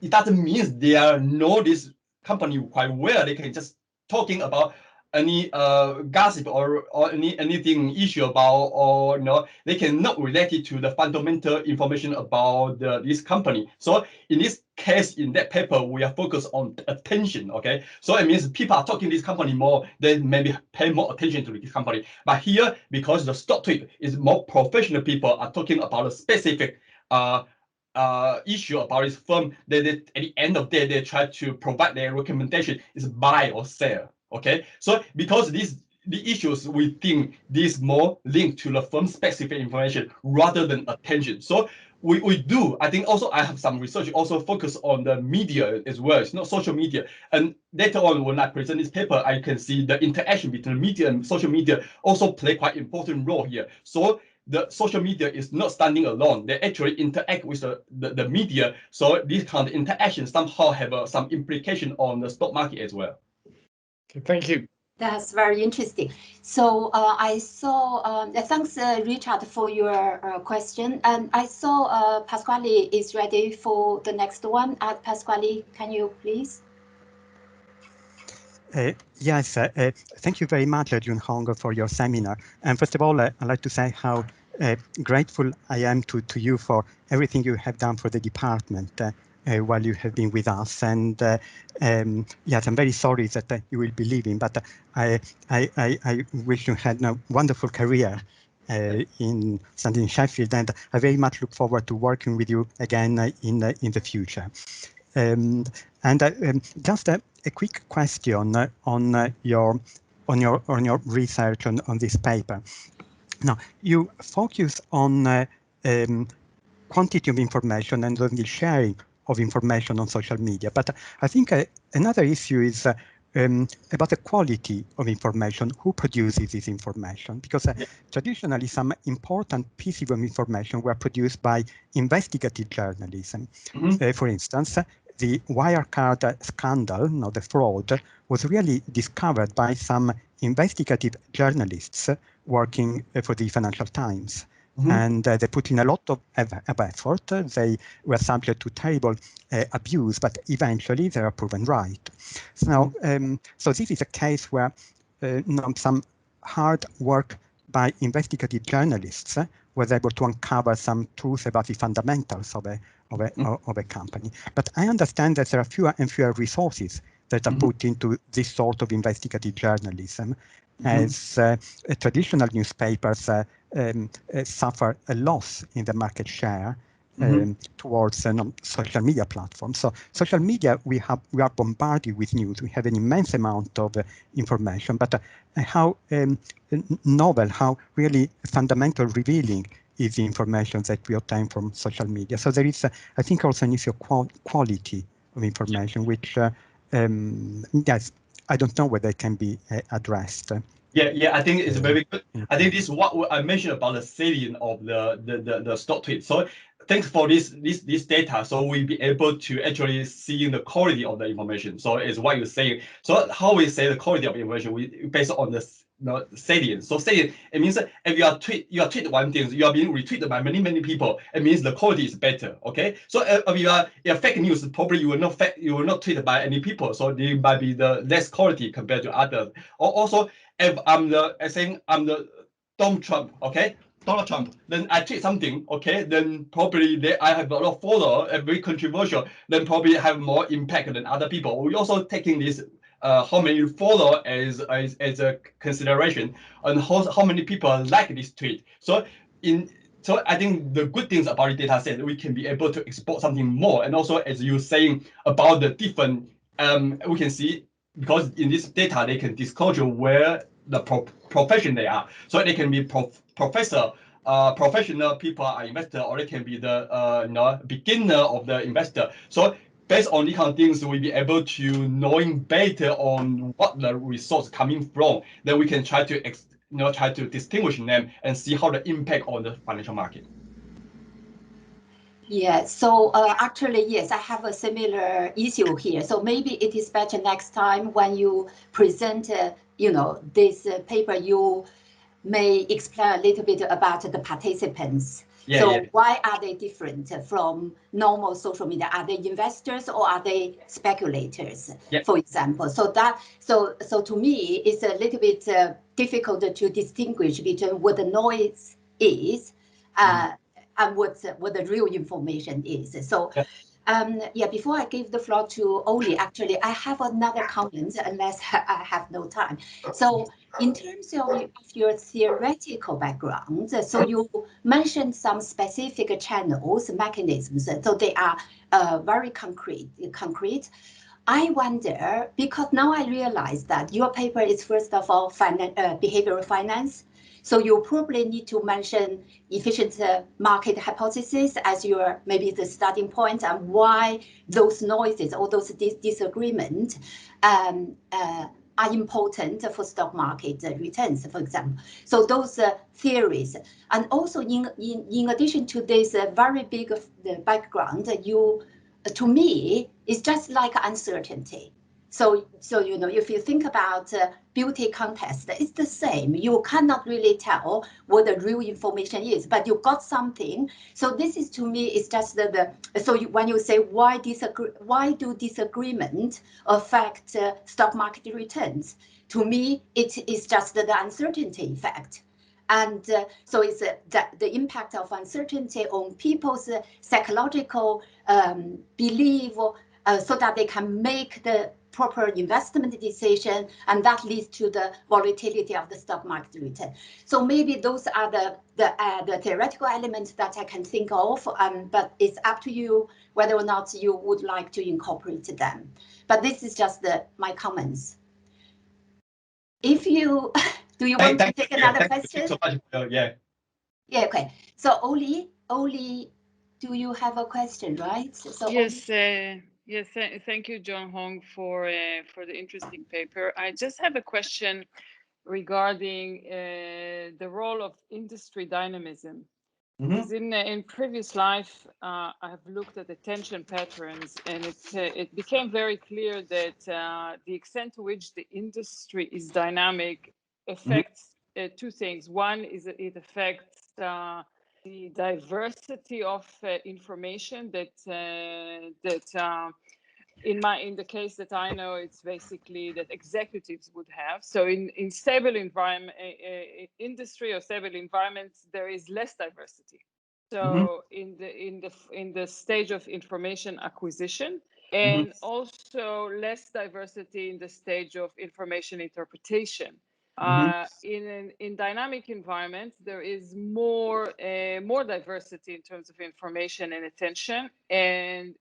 It doesn't mean they know this company quite well. They can just talking about any gossip or anything issue about, or they cannot relate it to the fundamental information about this company. So in this case, in that paper, we are focused on attention. Okay, so it means people are talking this company more, they maybe pay more attention to this company. But here, because the StockTwits is more professional, people are talking about a specific issue about this firm. They at the end of the day, they try to provide their recommendation is buy or sell. Okay, so because the issues, we think this more linked to the firm specific information rather than attention. So we do, I think also I have some research also focus on the media as well. It's not social media. And later on when I present this paper, I can see the interaction between media and social media also play quite important role here. So the social media is not standing alone. They actually interact with the media. So these kind of interactions somehow have some implication on the stock market as well. Okay, thank you. That's very interesting. So I saw, thanks Richard for your question. And I saw Pasquale is ready for the next one. Pasquale, can you please? Yes, thank you very much, Junhong, for your seminar. And first of all, I'd like to say how grateful I am to you for everything you have done for the department while you have been with us. And yes, I'm very sorry that you will be leaving, but I wish you had a wonderful career in standing in Sheffield, and I very much look forward to working with you again in the future. Just a quick question on your research on this paper. Now, you focus on quantity of information and on the sharing of information on social media, but I think another issue is about the quality of information. Who produces this information? Because traditionally some important pieces of information were produced by investigative journalism. For instance, the Wirecard scandal, the fraud, was really discovered by some investigative journalists working for the Financial Times. And they put in a lot of effort. They were subject to terrible abuse, but eventually they were proven right. So now, so this is a case where some hard work by investigative journalists was able to uncover some truth about the fundamentals of a company. But I understand that there are fewer and fewer resources that are put into this sort of investigative journalism, as traditional newspapers suffer a loss in the market share towards social media platforms. So social media, we are bombarded with news. We have an immense amount of information, but how novel, how really fundamental, revealing is the information that we obtain from social media. So there is, I think, also an issue of quality of information, which, yes, I don't know whether it can be addressed. Yeah, I think it's very good. I think this is what I mentioned about the salience of the StockTwits. So thanks for this data. So we'll be able to actually see the quality of the information. So it's what you're saying. So how we say the quality of information, we based on the salience. So salience, it means that if you are tweet one thing, you are being retweeted by many people. It means the quality is better. Okay. So if you are fake news, probably you will not tweeted by any people. So they might be the less quality compared to others. Or also, if I'm the Donald Trump, okay, Donald Trump, then I tweet something, okay, then probably I have a lot of followers, very controversial, then probably have more impact than other people. We also taking this how many followers as a consideration, and how many people like this tweet. So I think the good things about the data set, we can be able to export something more, and also as you're saying about the different, we can see, because in this data they can disclose where the profession they are. So they can be professor, professional people are investor, or they can be the beginner of the investor. So based on these kind of things, we'll be able to knowing better on what the resource coming from. Then we can try to try to distinguish them and see how the impact on the financial market. Yeah, so actually, yes, I have a similar issue here. So maybe it is better next time when you present, this paper, you may explain a little bit about the participants. Yeah, so yeah. Why are they different from normal social media? Are they investors or are they speculators, for example? So to me, it's a little bit difficult to distinguish between what the noise is and what the real information is. So before I give the floor to Oli, actually, I have another comment, unless I have no time. So in terms of your theoretical background, so you mentioned some specific channels, mechanisms, so they are very concrete. I wonder, because now I realize that your paper is first of all behavioral finance. So you probably need to mention efficient market hypothesis as your maybe the starting point, and why those noises or those disagreements are important for stock market returns, for example. So those theories, and also in addition to this very big background, to me, it's just like uncertainty. So if you think about beauty contest, it's the same. You cannot really tell what the real information is, but you got something. So this is, to me, it's just when you say why do disagreement affect stock market returns? To me, it is just the uncertainty effect. And so it's the impact of uncertainty on people's psychological belief, so that they can make the proper investment decision, and that leads to the volatility of the stock market return. So maybe those are the theoretical elements that I can think of, but it's up to you whether or not you would like to incorporate them. But this is just my comments. If you do you want to take another question? Thank you so much. Yeah, okay. So Oli, do you have a question, right? So yes. Yes, thank you, Junhong, for the interesting paper. I just have a question regarding the role of industry dynamism. Because in previous life, I have looked at attention patterns, and it became very clear that the extent to which the industry is dynamic affects two things. One is that it affects the diversity of information that in the case that I know, it's basically that executives would have. So in stable environment, industry or stable environments, there is less diversity. So in the stage of information acquisition, and also less diversity in the stage of information interpretation. In dynamic environments, there is more diversity in terms of information and attention, and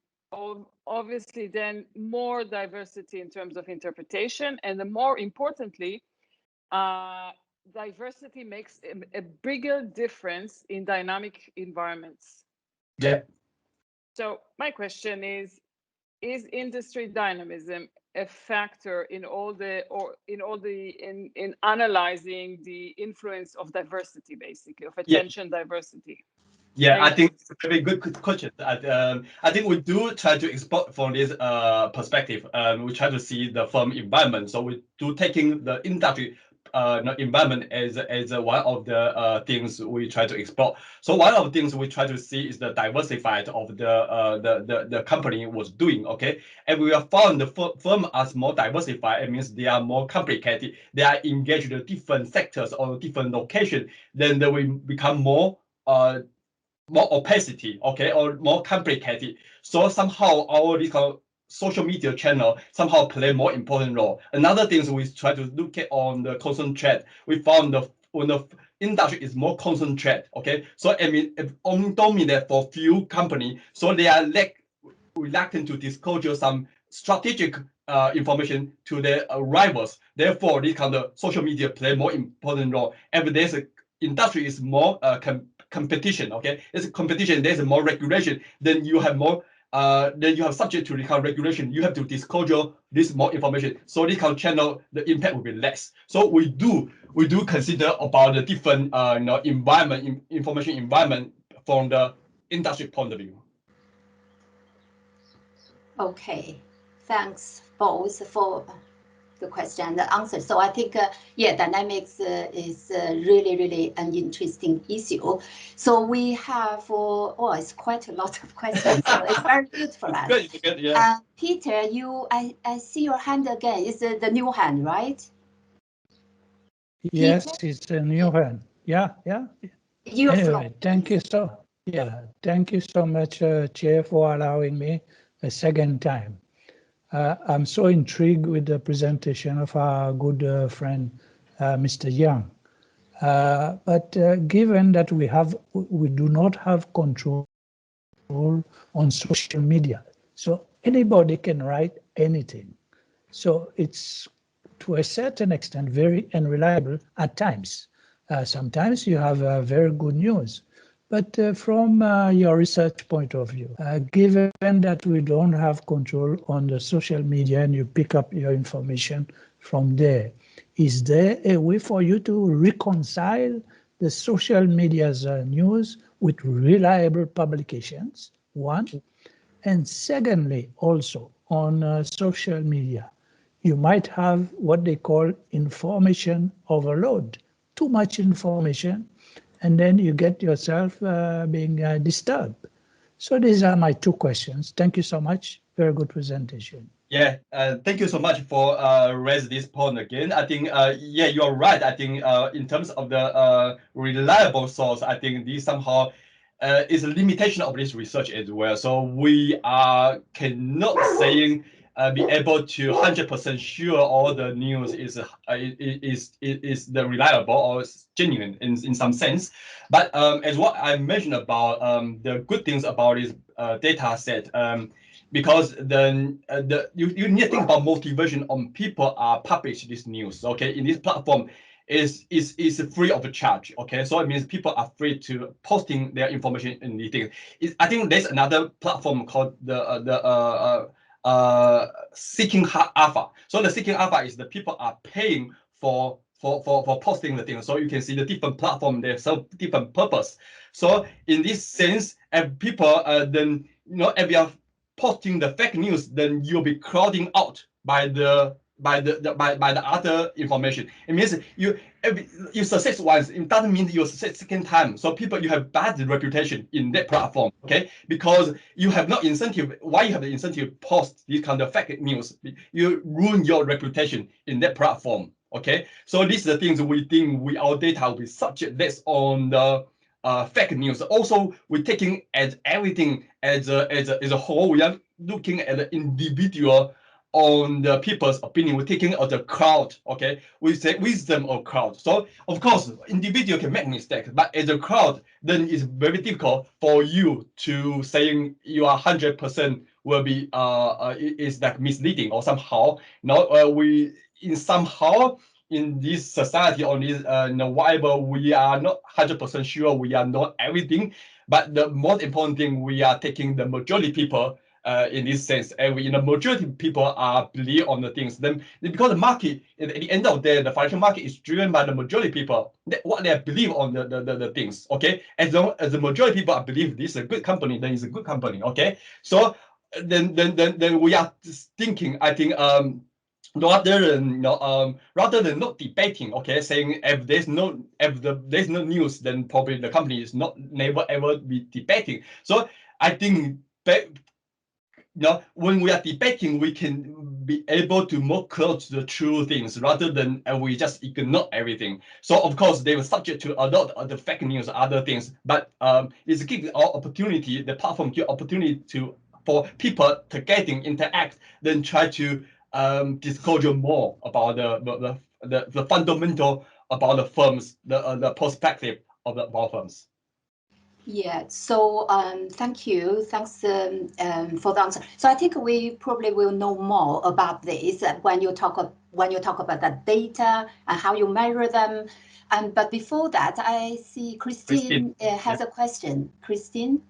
obviously then more diversity in terms of interpretation, and the more importantly, diversity makes a bigger difference in dynamic environments. Yeah. So my question is industry dynamism a factor in analyzing the influence of diversity, basically, of attention diversity? Yeah, Thank I think it's a very good question. I think we do try to explore from this perspective. We try to see the firm environment. So we do taking the industry environment as one of the things we try to explore. So one of the things we try to see is the diversified of the company was doing. Okay, and we have found the firm as more diversified. It means they are more complicated. They are engaged in different sectors or different locations. Then they will become more opacity, okay, or more complicated. So somehow our this kind of social media channel somehow play more important role. Another thing we try to look at on the concentrate, we found when the industry is more concentrated, okay. So I mean, if only dominate for few companies, so they are reluctant to disclose some strategic information to their rivals. Therefore, this kind of social media play more important role. If there's a industry is more competition, okay, there's a competition, there's more regulation, then you have more then you have subject to the kind of regulation, you have to disclose this more information. So this kind of channel, the impact will be less. So we do consider about the different environment, information environment from the industry point of view. Okay, thanks both for the question and the answer. So I think, yeah, dynamics is really an interesting issue. So we have, it's quite a lot of questions, so it's very good for us. Good, yeah. Peter, I see your hand again. It's the new hand, right? Yes, Peter? it's a new hand. Yeah. Anyway, thank you so much, Chair, for allowing me a second time. I'm so intrigued with the presentation of our good friend, Mr. Yang. But given that we do not have control on social media, so anybody can write anything. So it's, to a certain extent, very unreliable at times. Sometimes you have very good news. But from your research point of view, given that we don't have control on the social media and you pick up your information from there, is there a way for you to reconcile the social media's news with reliable publications? One. And secondly, also on social media, you might have what they call information overload, too much information, and then you get yourself being disturbed. So these are my two questions. Thank you so much. Very good presentation. Yeah, thank you so much for raising this point again. I think, yeah, you are right. I think in terms of the reliable source, I think this somehow is a limitation of this research as well. So we cannot saying be able to 100% sure all the news is the reliable or genuine in some sense. But as what I mentioned about the good things about this data set, because then you need to think about motivation on people publish this news. Okay, in this platform is free of charge. Okay, so it means people are free to posting their information in the thing. I think there's another platform called the Seeking Alpha. So the Seeking Alpha is the people are paying for posting the thing. So you can see the different platform, they serve different purpose. So in this sense, if people then if you are posting the fake news, then you'll be crowding out by the other information. It means you success once, it doesn't mean you success second time. So people, you have bad reputation in that platform, okay? Because you have no incentive. Why you have the incentive to post this kind of fake news? You ruin your reputation in that platform, okay? So these are the things we think our data will be subject less on the fake news. Also, we're taking as everything as a whole. We are looking at the individual on the people's opinion. We're taking of the crowd. Okay, we say wisdom of crowd. So of course, individual can make mistakes, but as a crowd, then it's very difficult for you to saying you are 100% will be is like misleading or somehow. We in somehow in this society on this whatever, we are not 100% sure, we are not everything, but the most important thing, we are taking the majority people in this sense, and we, the majority of people are believe on the things. Then because the market at the end of the day, the financial market is driven by the majority people, what they believe on the things. Okay, as long as the majority people believe this is a good company, then it's a good company. Okay, so then we are thinking, I think rather than not debating, okay, saying if there's no news, then probably the company is never ever be debating. So I think when we are debating, we can be able to more close to the true things rather than we just ignore everything. So of course they were subject to a lot of the fake news, other things, but it's giving our opportunity, the platform give opportunity for people to interact, then try to disclosure more about the fundamental about the firms, the perspective of our firms. Yeah, so thanks for the answer. So I think we probably will know more about this when you talk about the data and how you measure them. But before that, I see Christine has a question. Christine?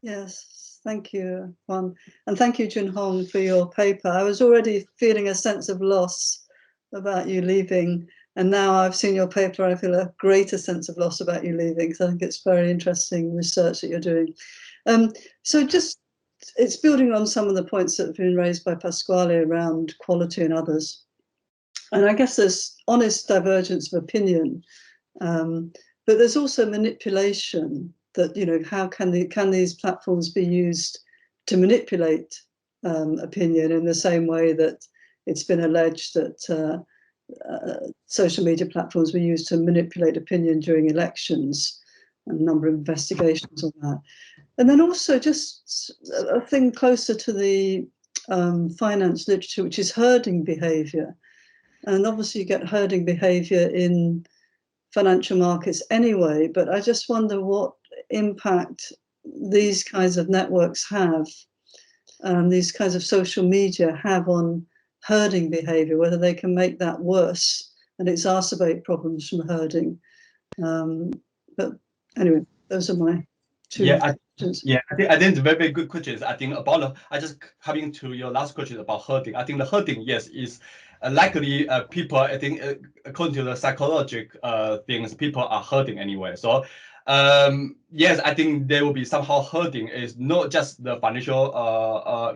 Yes, thank you, Juan. And thank you, Junhong, for your paper. I was already feeling a sense of loss about you leaving. And now I've seen your paper, I feel a greater sense of loss about you leaving, because I think it's very interesting research that you're doing. So just, it's building on some of the points that have been raised by Pasquale around quality and others. And I guess there's honest divergence of opinion, but there's also manipulation that, how can these platforms be used to manipulate opinion in the same way that it's been alleged that social media platforms were used to manipulate opinion during elections, and a number of investigations on that. And then also just a thing closer to the finance literature, which is herding behavior. And obviously you get herding behavior in financial markets anyway, but I just wonder what impact these kinds of networks have, these kinds of social media have on herding behavior, whether they can make that worse and exacerbate problems from herding. But anyway, those are my two questions. I think it's very, very good questions. I think about, I just coming to your last question about herding. I think the herding, yes, is likely people, I think according to the psychological things, people are herding anyway. So yes, I think there will be somehow herding. Is not just the financial,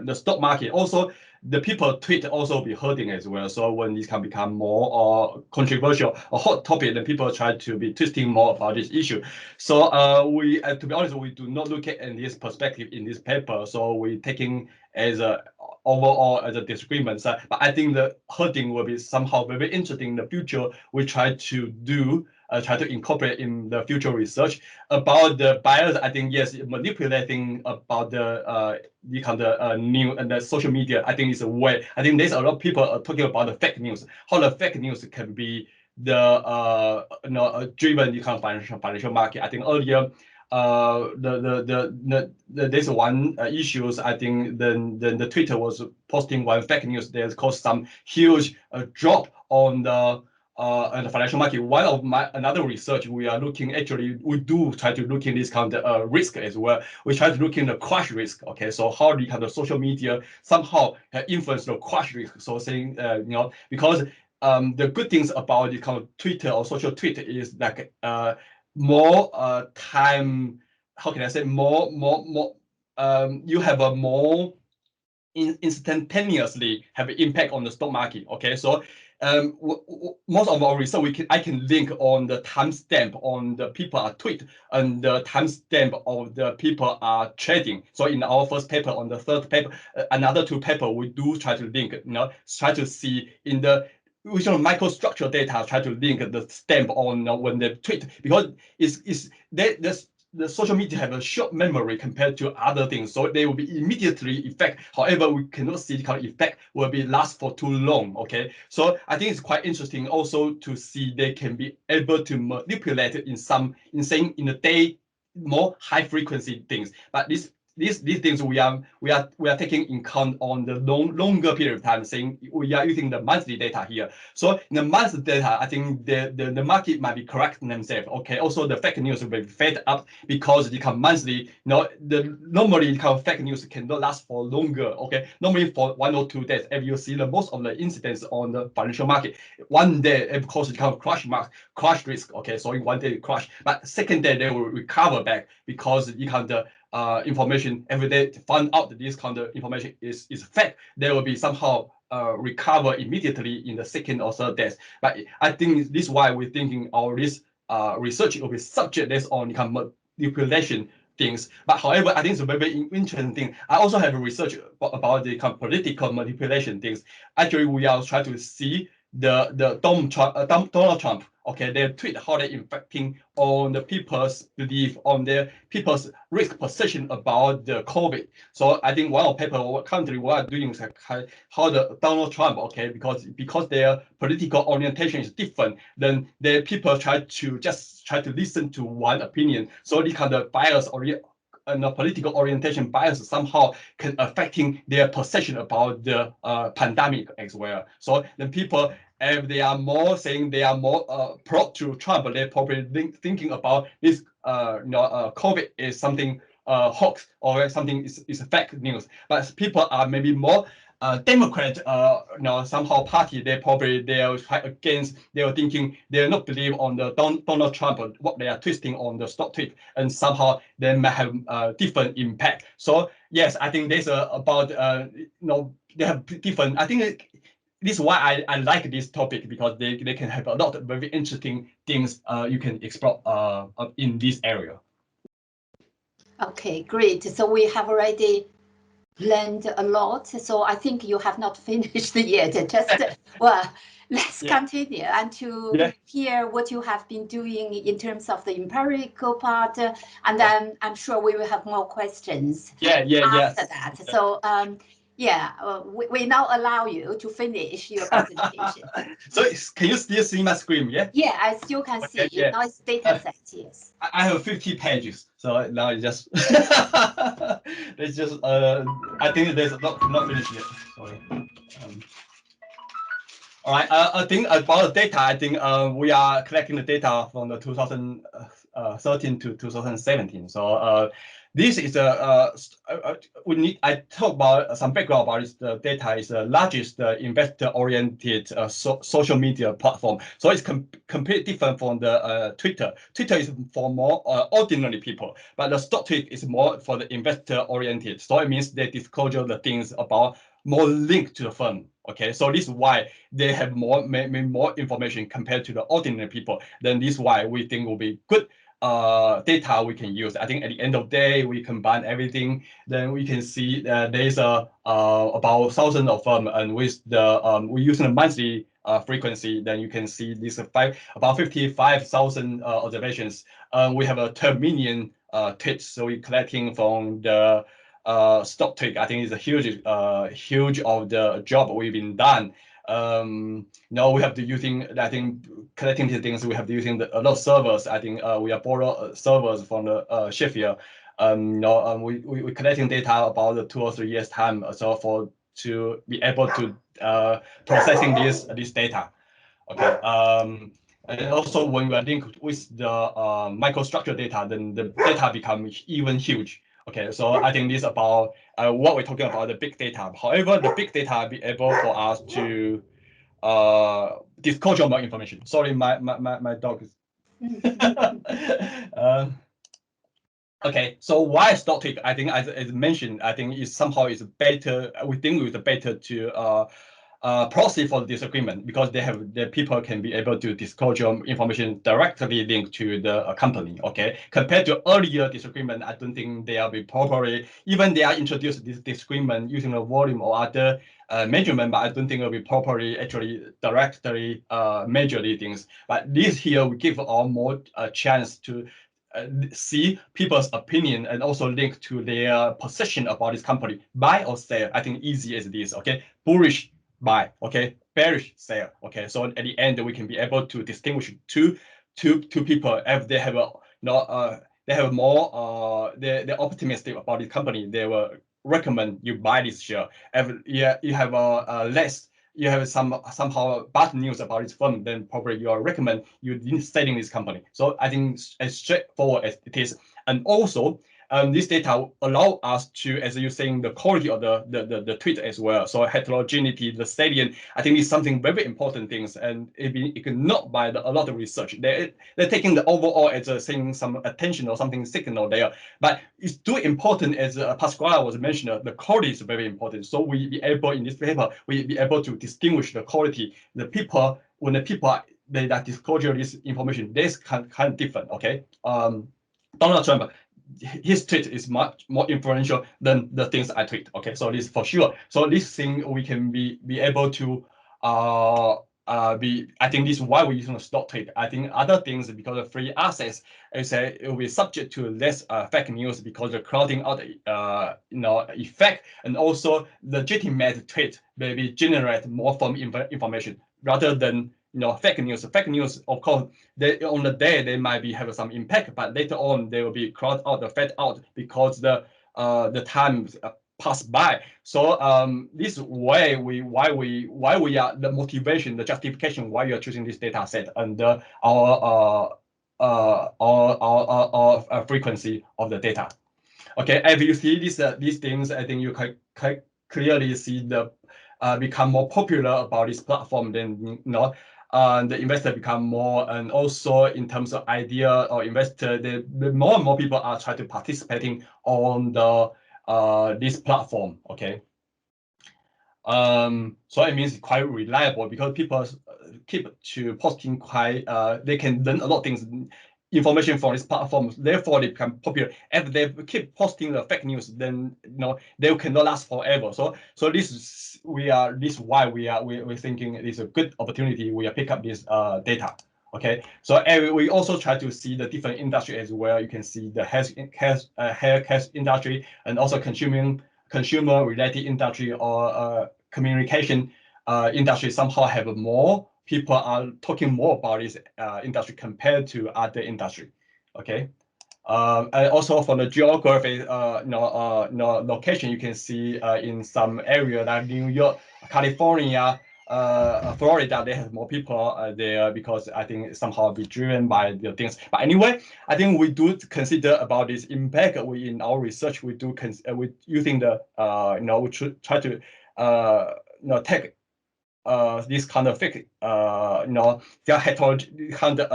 the stock market. Also, the people tweet also be herding as well. So when this can become more controversial or hot topic, then people try to be twisting more about this issue. So we, to be honest, we do not look at in this perspective in this paper. So we taking as a overall as a disagreement. So, but I think the herding will be somehow very interesting in the future. We try to do. Try to incorporate in the future research about the bias. I think yes, manipulating about the kind of new and the social media. I think is a way. I think there's a lot of people are talking about the fake news. How the fake news can be the driven the kind of financial market. I think earlier there's one issues. I think then the Twitter was posting one fake news. There's caused some huge drop on the financial market. One of another research we are looking, actually we do try to look in this kind of risk as well. We try to look in the crash risk. Okay, so how the kind of social media somehow influence the crash risk. So saying because the good things about the kind of Twitter or social tweet is like more time. How can I say more? You have a more instantaneously have an impact on the stock market. Okay, so most of our research I can link on the timestamp on the people are tweet and the timestamp of the people are trading. So in our first paper, on the third paper, another two paper, we do try to link, try to see in the usual microstructure data try to link the stamp on when they tweet, because the social media have a short memory compared to other things, so they will be immediately effect. However, we cannot see the kind of effect will be last for too long. Okay, so I think it's quite interesting also to see they can be able to manipulate in the day more high frequency things, but these things we are taking in count on the longer period of time, saying we are using the monthly data here. So in the monthly data, I think the market might be correcting themselves. Okay, also the fake news will be fed up because it can monthly. Normally the kind of fake news cannot last for longer. Okay, normally for 1 or 2 days. If you see the most of the incidents on the financial market, one day of course it kind of crash risk. Okay, so in one day it crash, but second day they will recover back because you can information every day to find out that this kind of information is fake. They will be somehow recover immediately in the second or third days. But I think this is why we're thinking our research will be subject based on kind of manipulation things. But however, I think it's a very interesting thing. I also have a research about the kind of political manipulation things. Actually, we are trying to see the Donald Trump. Okay, their tweet, how they're infecting on the people's belief, on their people's risk perception about the COVID. So I think one of the paper what country we are doing is how the Donald Trump, okay, because their political orientation is different, then the people try to listen to one opinion. So this kind of bias or political orientation bias somehow can affecting their perception about the pandemic as well. So the people, if they are more saying they are more pro to Trump, they're probably thinking about this COVID is something hoax or something is fake news. But people are maybe more Democrat, somehow party, they are quite against. They are thinking they are not believe on the Donald Trump, what they are twisting on the StockTwits, and somehow they may have different impact. So yes, I think there's about they have different. I think this is why I like this topic, because they can have a lot of very interesting things you can explore in this area. Okay, great. So we have already learned a lot. So I think you have not finished yet. Just well, let's continue and to hear what you have been doing in terms of the empirical part, and then I'm sure we will have more questions. After that. So we now allow you to finish your presentation. So can you still see my screen? Yeah. Yeah, I still can see. Now it's data set. Yes. I have 50 pages, so now it's just it's just I think there's not finished yet. Sorry. All right. I think about the data. I think we are collecting the data from the 2013 to 2017. So this is I talk about some background about this. The data is the largest investor-oriented social media platform. So it's completely different from the Twitter. Twitter is for more ordinary people, but the StockTwits is more for the investor-oriented. So it means they disclose the things about more linked to the firm. Okay, so this is why they have more information compared to the ordinary people. Then this is why we think will be good data we can use. I think at the end of the day, we combine everything, then we can see there's about 1,000 of them, and with the we using the monthly frequency, then you can see this about 55,000 observations. We have a 10 million tweets, so we're collecting from the StockTwits. I think it's a huge of the job we've been done. Now we have to using, I think, collecting these things, we have to using a lot of servers. I think we are borrow servers from the Sheffield. We collecting data about the 2 or 3 years time, so to be able to processing this data. Okay. And also when we are linked with the microstructure data, then the data becomes even huge. Okay, so I think this is about what we're talking about, the big data. However, the big data be able for us to disclose more information. Sorry, my dog is. Okay, so why StockTwits? I think as mentioned, I think somehow it's better. We think it's better to proxy for the disagreement because the people can be able to disclosure information directly linked to the company. Okay, compared to earlier disagreement, I don't think they will be properly, even they are introduced this disagreement using a volume or other measurement, but I don't think it will be properly actually directly measure these things. But this here we give all more a chance to see people's opinion and also link to their position about this company, buy or sell. I think easy as this. Okay, bullish buy, okay, bearish sell. Okay, so at the end we can be able to distinguish two people if they have they have more they're optimistic about this company. They will recommend you buy this share. If you have less, you have somehow bad news about this firm, then probably you recommend you selling this company. So I think as straightforward as it is, and also this data allow us to, as you're saying, the quality of the tweet as well. So heterogeneity, the salience, I think is something very important things, and it cannot by a lot of research. They're taking the overall as saying some attention or something signal there, but it's too important as Pasquale was mentioned. The quality is very important. So we be able in this paper we be able to distinguish the quality. The people when the people that disclosure this information, this kind of different. Okay, Donald Trump, his tweet is much more influential than the things I tweet. Okay, so this for sure. So this thing we can be able to I think this is why we're using a stock tweet. I think other things because of free access, it will be subject to less fake news because the crowding out effect, and also legitimate tweet maybe generate more firm information rather than fake news. Fake news, of course, on the day they might have some impact, but later on they will be crowd out, fed out because the time pass by. So this way why we are the motivation, the justification why you are choosing this data set and our frequency of the data. Okay, if you see these things, I think you can clearly see the become more popular about this platform. Then the investor become more, and also in terms of idea or investor, the more and more people are trying to participating on the this platform. Okay, so it means quite reliable because people keep to posting quite they can learn a lot of things, information from this platform, therefore they become popular. If they keep posting the fake news, then they cannot last forever. So this is why we're thinking it's a good opportunity. We pick up this data. Okay, so we also try to see the different industry as well. You can see the hair industry and also consumer related industry or communication industry somehow have more people are talking more about this industry compared to other industry. Okay, and also from the geography, location, you can see in some area like New York, California, Florida, they have more people there because I think somehow be driven by the things. But anyway, I think we do consider about this impact. We in our research we do we using the we try to take this kind of fake their kind of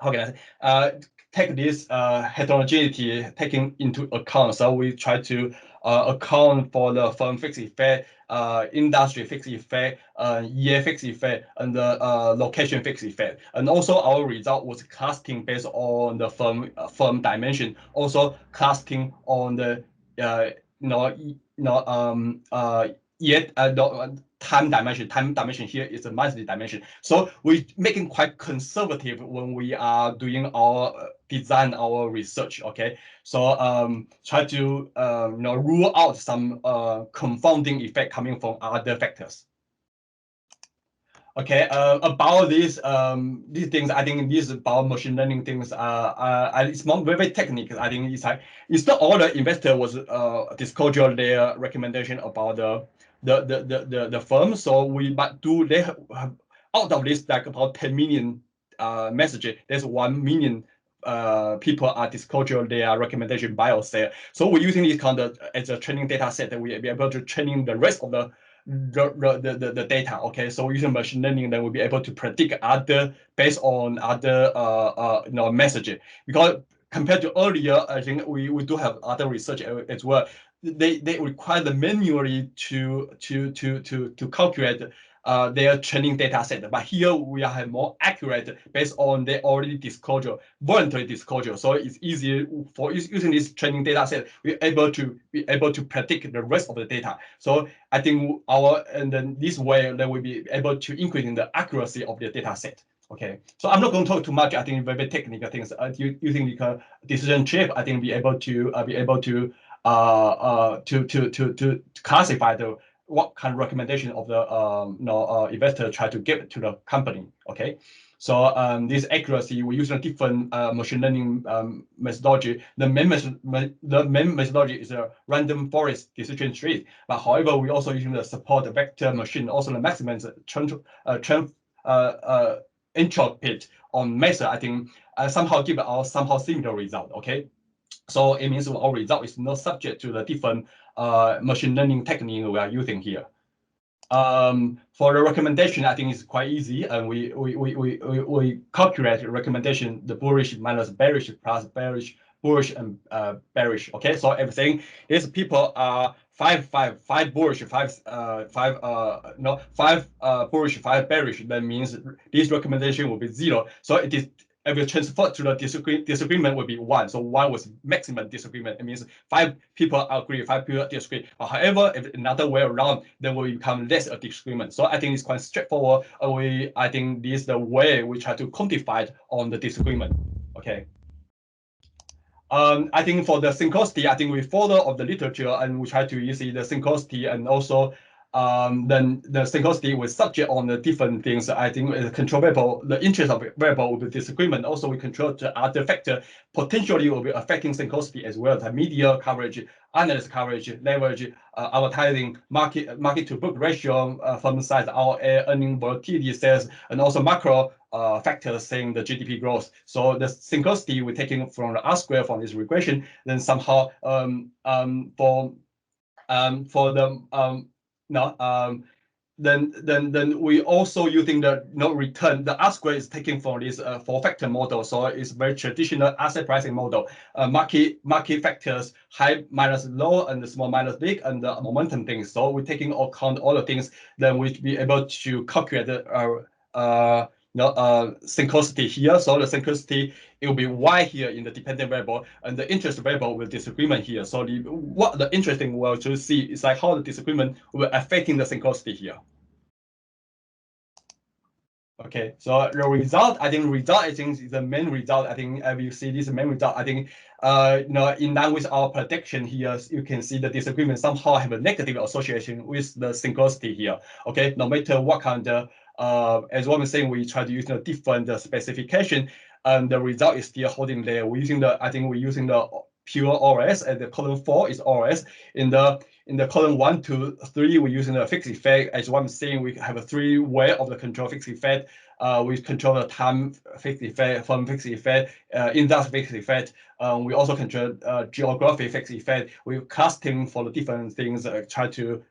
how can I say take this heterogeneity taking into account. So we try to account for the firm fixed effect, industry fixed effect, year fixed effect, and the location fixed effect. And also our result was clustering based on the firm dimension, also clustering on the time dimension. Time dimension here is a monthly dimension. So we're making quite conservative when we are doing our design, our research. Okay, so try to rule out some confounding effect coming from other factors. Okay, about these things, I think these about machine learning things. It's not very technical. I think it's not all the investor was disclosure their recommendation about the firm. So they have out of this like about 10 million messages. There's 1 million people are disclosure their recommendation buy or sell. So we're using this kind of as a training data set that we'll be able to training the rest of the data. Okay, so using machine learning, then we'll be able to predict other based on other messages. Because compared to earlier, I think we do have other research as well. they require the manually to calculate their training data set. But here we are more accurate based on their already disclosure, voluntary disclosure. So it's easier for using this training data set. We're able to predict the rest of the data. So I think then this way they will be able to increase in the accuracy of the data set. Okay, so I'm not going to talk too much. I think very technical things. Using the decision tree, I think be able to classify what kind of recommendation of the investor try to give to the company. Okay, so this accuracy we use a different machine learning methodology. The main methodology is a random forest decision tree. But however, we also using the support vector machine, also the maximum entropy on method. I think somehow give our somehow similar result. Okay. So it means our result is not subject to the different machine learning technique we are using here. For the recommendation, I think it's quite easy, and we calculate the recommendation, the bullish minus bearish plus bearish, bullish and bearish. Okay, so everything is people are five bullish, five bullish, 5 bearish. That means this recommendation will be 0. So it is. If you transfer to the disagreement will be 1. So 1 was maximum disagreement. It means 5 people agree, 5 people disagree. However, if another way around, then will become less a disagreement. So I think it's quite straightforward. I think this is the way we try to quantify on the disagreement. Okay. I think for the synchronicity, I think we follow of the literature and we try to use the synchronicity and also then the synchronicity with subject on the different things. I think is control variable, the interest of variable will be disagreement. Also, we control the other factor potentially will be affecting synchronicity as well. The media coverage, analyst coverage, leverage, advertising, market to book ratio, firm size, ROA, earning volatility, sales, and also macro factors saying the GDP growth. So the synchronicity we're taking from the R square from this regression, then somehow for the then we also using the return. The R square is taken from this 4-factor model, so it's very traditional asset pricing model. Market factors, high minus low and the small minus big, and the momentum things. So we're taking account all the things, then we'll be able to calculate the synchronicity here. So the synchronicity, it will be Y here in the dependent variable, and the interest variable with disagreement here. So what the interesting well to see is like how the disagreement will affecting the synchronicity here. Okay, so the result, I think is the main result. I think if you see this main result, I think in line with our prediction here, you can see the disagreement somehow have a negative association with the synchronicity here. Okay, no matter what kind of as one was saying, we try to use a different specification, and the result is still holding there. We're using we're using the pure ORS, and the column 4 is ORS. In the column 1, 2, 3, we're using the fixed effect. As one was saying, we have a 3-way of the control fixed effect. We control the time fixed effect, firm fixed effect, index fixed effect. We also control geographic fixed effect. We're casting for the different things, try to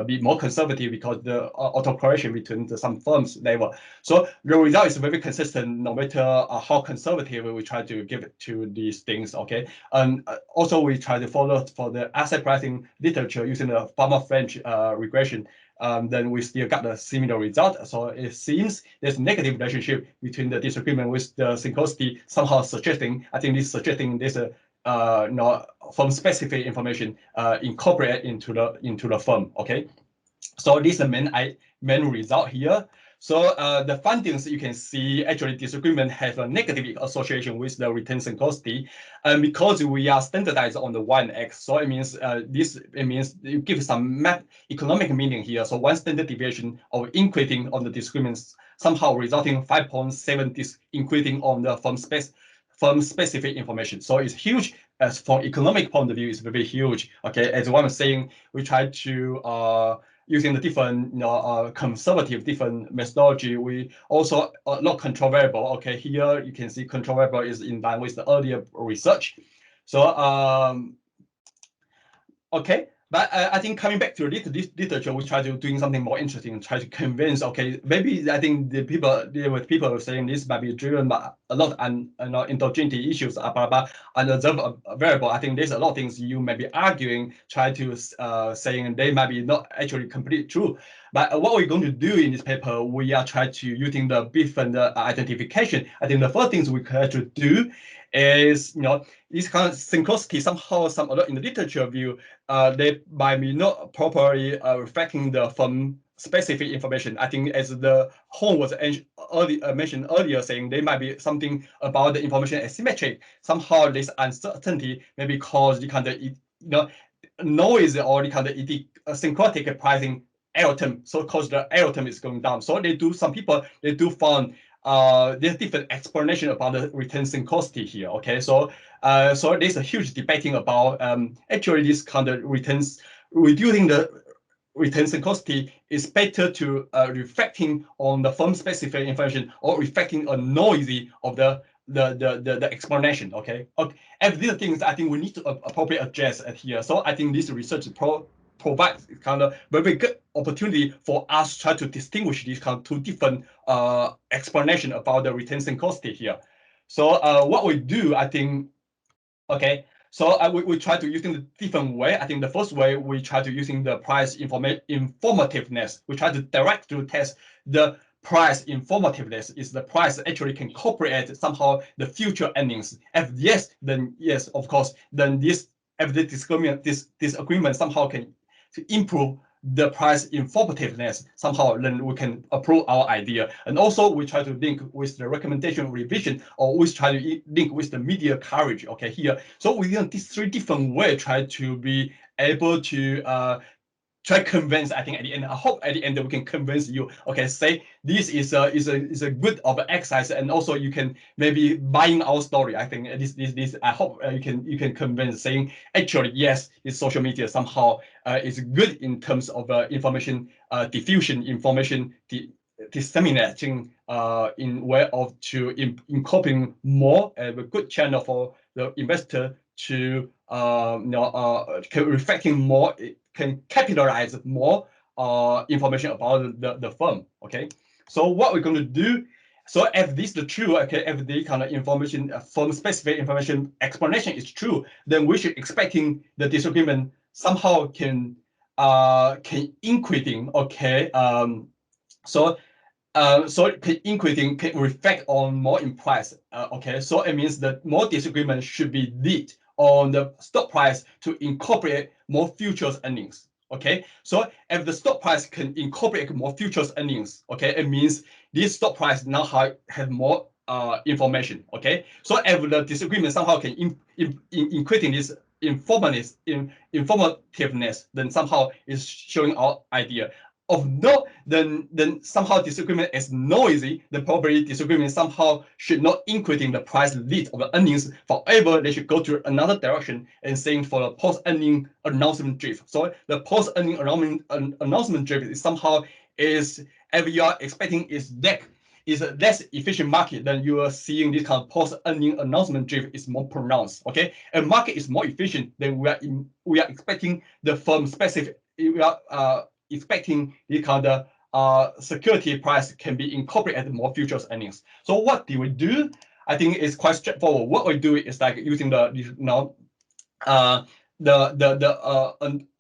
be more conservative because the autocorrelation between some firms level. So the result is very consistent no matter how conservative we try to give it to these things. Okay, and also we try to follow for the asset pricing literature using the Farmer-French regression. Then we still got a similar result. So it seems there's a negative relationship between the disagreement with the synchronicity, somehow suggesting, I think this suggesting there's a firm specific information incorporated into the firm. Okay, so this is the main result here. So the findings you can see actually disagreement have a negative association with the return synchronicity, and because we are standardized on the Y and X, so it means you give some economic meaning here. So one standard deviation of increasing on the disagreements somehow resulting 5.7 increasing on the firm specific information. So it's huge. As from economic point of view, it's very huge. Okay, as one was saying, we try to using the different conservative different methodology. We also not control variable. Okay, here you can see control variable is in line with the earlier research. So okay, But I think coming back to this literature, we try to doing something more interesting, try to convince. Okay, maybe I think the people are saying this might be driven by a lot and endogeneity issues, blah, unobserved variable. I think there's a lot of things you may be arguing, try to saying they might be not actually completely true. But what we're going to do in this paper, we are trying to using the different identification. I think the first things we have to do is this kind of synchronicity somehow some other in the literature view they might be not properly reflecting the firm specific information. I think as the Hong was mentioned earlier, saying they might be something about the information asymmetry. Somehow this uncertainty maybe cause the kind of noise or the kind of syncrotic pricing error term. So cause the error term is going down. So some people do found there's different explanation about the return synchronicity here. Okay, so there's a huge debating about actually this kind of reducing the return synchronicity is better to reflecting on the firm specific information or reflecting a noisy of the explanation. Okay, and these are things I think we need to appropriately address here. So I think this research provides kind of very good opportunity for us to try to distinguish these kind of two different explanation about the return synchronicity here. So what we do, I think, okay, so we try to using the different way. I think the first way we try to using the price informativeness. We try to direct to test the price informativeness. Is the price actually can incorporate somehow the future earnings? If yes, then yes, of course. Then this if the disagreement somehow can improve the price informativeness, somehow then we can approve our idea. And also we try to link with the recommendation revision, or we try to link with the media coverage. Okay, here. So we use these three different ways try to be able to try convince. I think at the end, I hope at the end that we can convince you. Okay, say this is a good of an exercise, and also you can maybe buying our story. I think this I hope you can convince, saying actually yes, this social media somehow is good in terms of information diffusion, information disseminating in way of to incorporating more a good channel for the investor to reflecting more. Can capitalize more information about the firm. Okay, so what we're going to do. So if this is true, okay, if the kind of information firm specific information explanation is true, then we should expecting the disagreement somehow can increasing. Okay, so increasing can reflect on more in price. Okay, so it means that more disagreement should be lead on the stock price to incorporate more futures earnings. Okay, so if the stock price can incorporate more futures earnings, okay, it means this stock price now have more information. Okay, so if the disagreement somehow can increasing this informativeness, then somehow is showing our idea. Of no, then somehow disagreement is noisy, then probably disagreement somehow should not increasing the price lead of the earnings. However, they should go to another direction and saying for the post-earning announcement drift. So the post-earning announcement drift is somehow is if you are expecting is a less efficient market, then you are seeing this kind of post-earning announcement drift is more pronounced. Okay, a market is more efficient, then we are expecting the firm specific. We are expecting the kind of security price can be incorporated more futures earnings. So what do we do? I think it's quite straightforward. What we do is like using the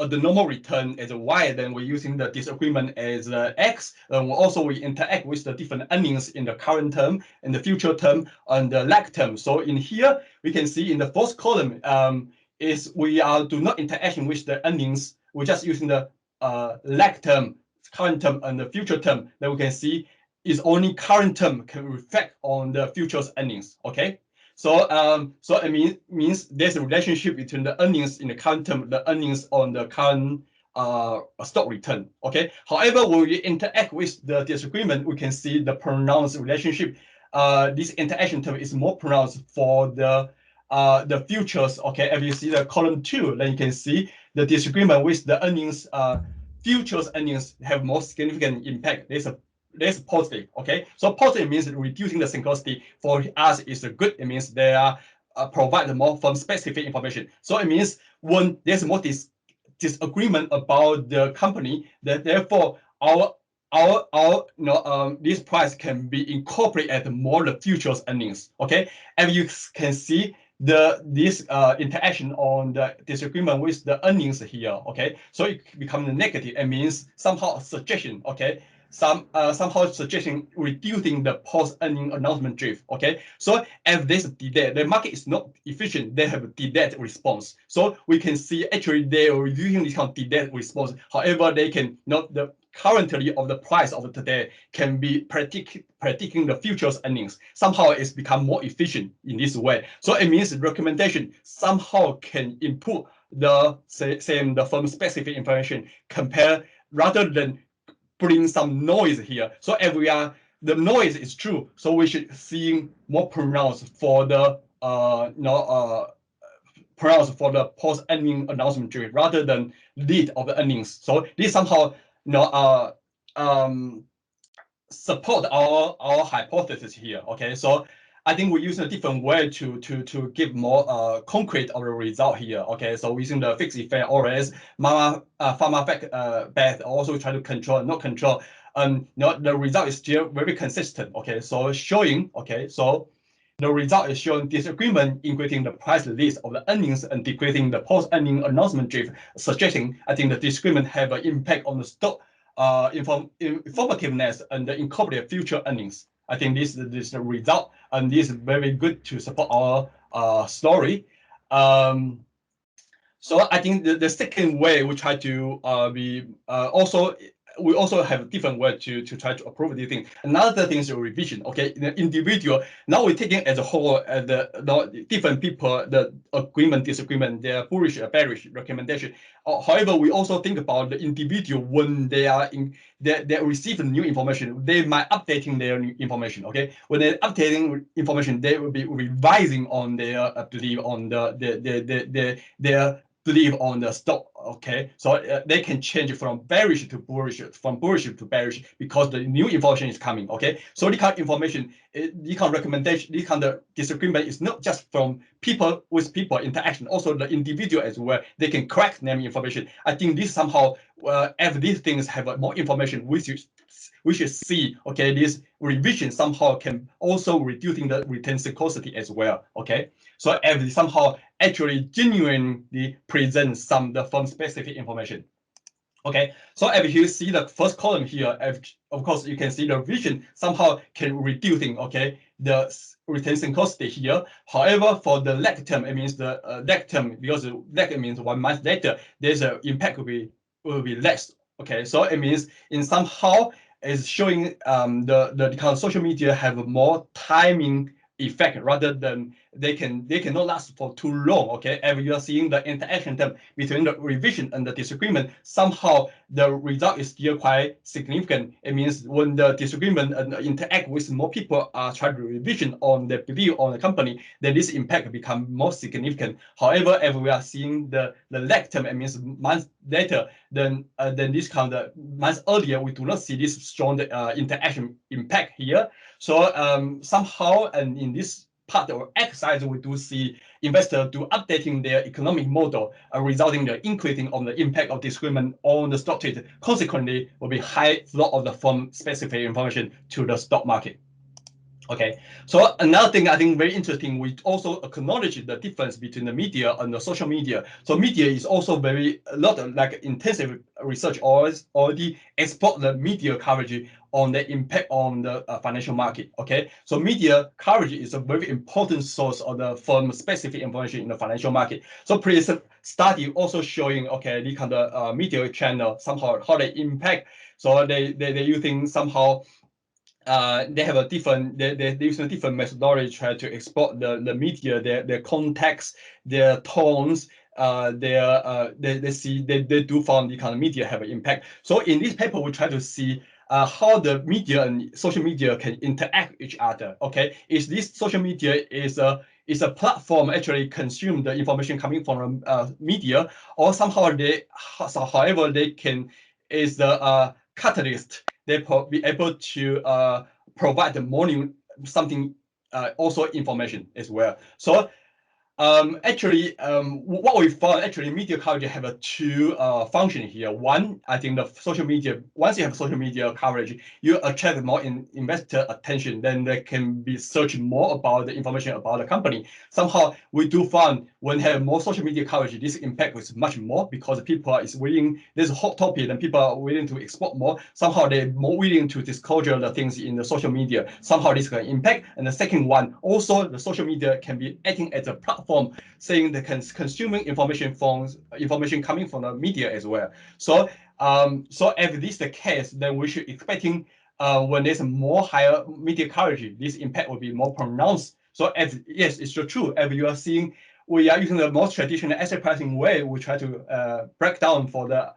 normal return as a y, then we're using the disagreement as x, and also we interact with the different earnings in the current term, in the future term, and the lag term. So in here we can see in the first column is we do not interaction with the earnings. We're just using the lag term, current term, and the future term. Then we can see is only current term can reflect on the future's earnings. Okay, so so it means there's a relationship between the earnings in the current term, the earnings on the current stock return. Okay, however, when we interact with the disagreement, we can see the pronounced relationship. This interaction term is more pronounced for the futures. Okay, if you see the column 2, then you can see the disagreement with the earnings, futures earnings have more significant impact. There's positive. Okay, so positive means reducing the synchronicity for us is a good. It means they are provide more firm specific information. So it means when there's more disagreement about the company, that therefore this price can be incorporated as more the futures earnings. Okay, and you can see this interaction on the disagreement with the earnings here. Okay, so it becomes negative. It means somehow a suggestion. Okay, somehow suggesting reducing the post-earning announcement drift. Okay, so if there's a delay, the market is not efficient. They have a delayed response. So we can see actually they are using this kind of delayed response. However, they can not the currently of the price of today can be predicting the futures earnings. Somehow it's become more efficient in this way. So it means recommendation somehow can improve the the firm specific information compare rather than putting some noise here. So if we are the noise is true, so we should see more pronounced for the pronounced for the post-earning announcement period rather than lead of the earnings. So this somehow support our hypothesis here. Okay, so I think we're using a different way to give more concrete of the result here. Okay, so using the fixed effect or as pharma effect bet also try to control, not control. The result is still very consistent. Okay, so showing. Okay, so the result is showing disagreement increasing the price list of the earnings and decreasing the post-earning announcement drift, suggesting I think the disagreement have an impact on the stock informativeness and the incorporate future earnings. I think this is the result, and this is very good to support our story. So I think the second way we try to we also have a different way to try to approve these things. Another thing is the revision. Okay, in the individual, now we're taking as a whole the different people, the agreement, disagreement, their bullish or bearish recommendation. However, we also think about the individual when they are they receive new information, they might updating their new information. Okay, when they're updating information, they will be revising on their belief on their believe on the stock. Okay, so they can change from bearish to bullish, from bullish to bearish because the new information is coming. Okay, so this kind of information, this kind of recommendation, this kind of disagreement is not just from people with people interaction, also the individual as well. They can correct their information. I think this somehow, if these things have more information, we should see. Okay, this revision somehow can also reducing the return synchronicity as well. Okay, so if somehow actually genuinely present some the firm specific information. Okay, so if you see the first column here, of course you can see the revision somehow can reducing, okay, the return synchronicity here. However, for the lag term, it means the lag term, because lag means 1 month later, there's an impact will be less. Okay, so it means in somehow is showing the kind of social media have more timing effect rather than they cannot last for too long. Okay, if you are seeing the interaction term between the revision and the disagreement, somehow the result is still quite significant. It means when the disagreement and interact with more people are trying to revision on the belief on the company, then this impact become more significant. However, if we are seeing the lag term, it means months later, then this kind of months earlier, we do not see this strong interaction impact here. So somehow, and in this part of exercise, we do see investors do updating their economic model, resulting in the increasing of the impact of disagreement on the stock trade. Consequently, will be high flow of the firm specific information to the stock market. Okay, so another thing I think very interesting, we also acknowledge the difference between the media and the social media. So media is also a lot of like intensive research already export the media coverage on the impact on the financial market. Okay, so media coverage is a very important source of the firm specific information in the financial market. So previous study also showing, okay, the kind of media channel somehow how they impact. So they're using somehow they have a different, they use a different methodology to try to export the media, their context, their tones, they do found the kind of media have an impact. So in this paper, we try to see how the media and social media can interact with each other. Okay, is this social media is a platform actually consume the information coming from media, or somehow however they can is the catalyst. They be able to provide the morning something also information as well. So Actually, what we found, actually, media coverage have two functions here. One, I think the social media, once you have social media coverage, you attract more investor attention, then they can be searching more about the information about the company. Somehow, we do find when have more social media coverage, this impact is much more because people is willing, there's a hot topic and people are willing to export more. Somehow they're more willing to disclosure the things in the social media. Somehow this can impact. And the second one, also the social media can be acting as a platform, saying the consuming information coming from the media as well. So so if this is the case, then we should expecting when there's more higher media coverage, this impact will be more pronounced. So as yes, it's true. If you are seeing we are using the most traditional asset pricing way, we try to break down for the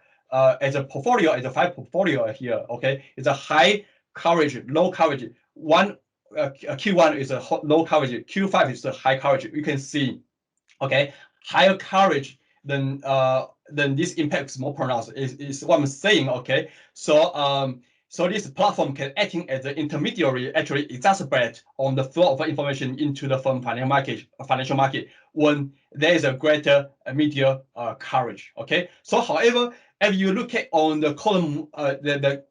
as a portfolio, as a 5 portfolio here. Okay, it's a high coverage, low coverage. Q1 is a low coverage, Q5 is a high coverage. You can see, okay, higher coverage then this impact is more pronounced. Is what I'm saying. Okay, so so this platform can acting as an intermediary, actually exacerbate on the flow of information into the firm financial market when there is a greater media coverage. Okay, so however, if you look at on the column the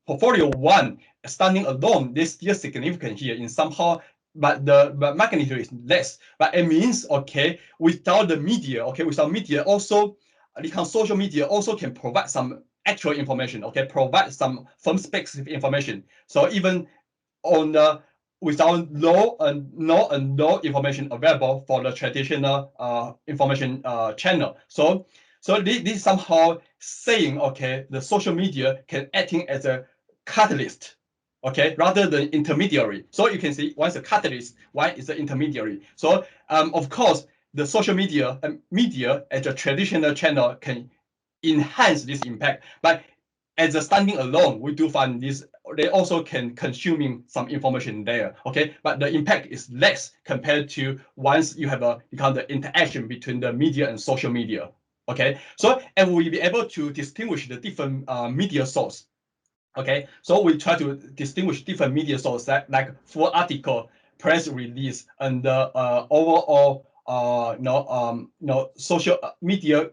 portfolio 1 standing alone, this still significant here in somehow, but the magnitude is less. But it means, okay, without the media, okay, without media also, the social media also can provide some actual information, okay, provide some firm specific information. So even on the without no information available for the traditional information channel. So this somehow saying, okay, the social media can acting as a catalyst, okay, rather than intermediary. So you can see one is a catalyst, one is an intermediary. So of course, the social media as a traditional channel can enhance this impact, but as a standing alone, we do find this they also can consuming some information there, okay, but the impact is less compared to once you have the interaction between the media and social media. Okay, so and we'll be able to distinguish the different media source. Okay, so we try to distinguish different media sources like full article, press release, and the overall social media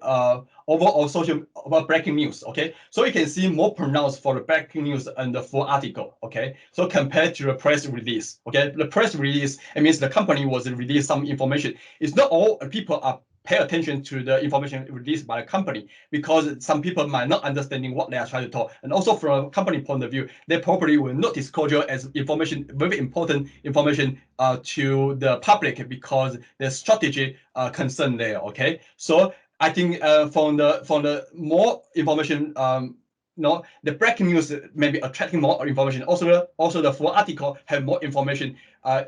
overall social breaking news. Okay, so you can see more pronounced for the breaking news and the full article. Okay, so compared to the press release. Okay, the press release, it means the company was released some information. It's not all people are pay attention to the information released by the company, because some people might not understanding what they are trying to talk. And also from a company point of view, they probably will not disclosure as information, very important information to the public because there's strategy concern there. Okay, so I think from the more information, the breaking news may be attracting more information. Also the full article have more information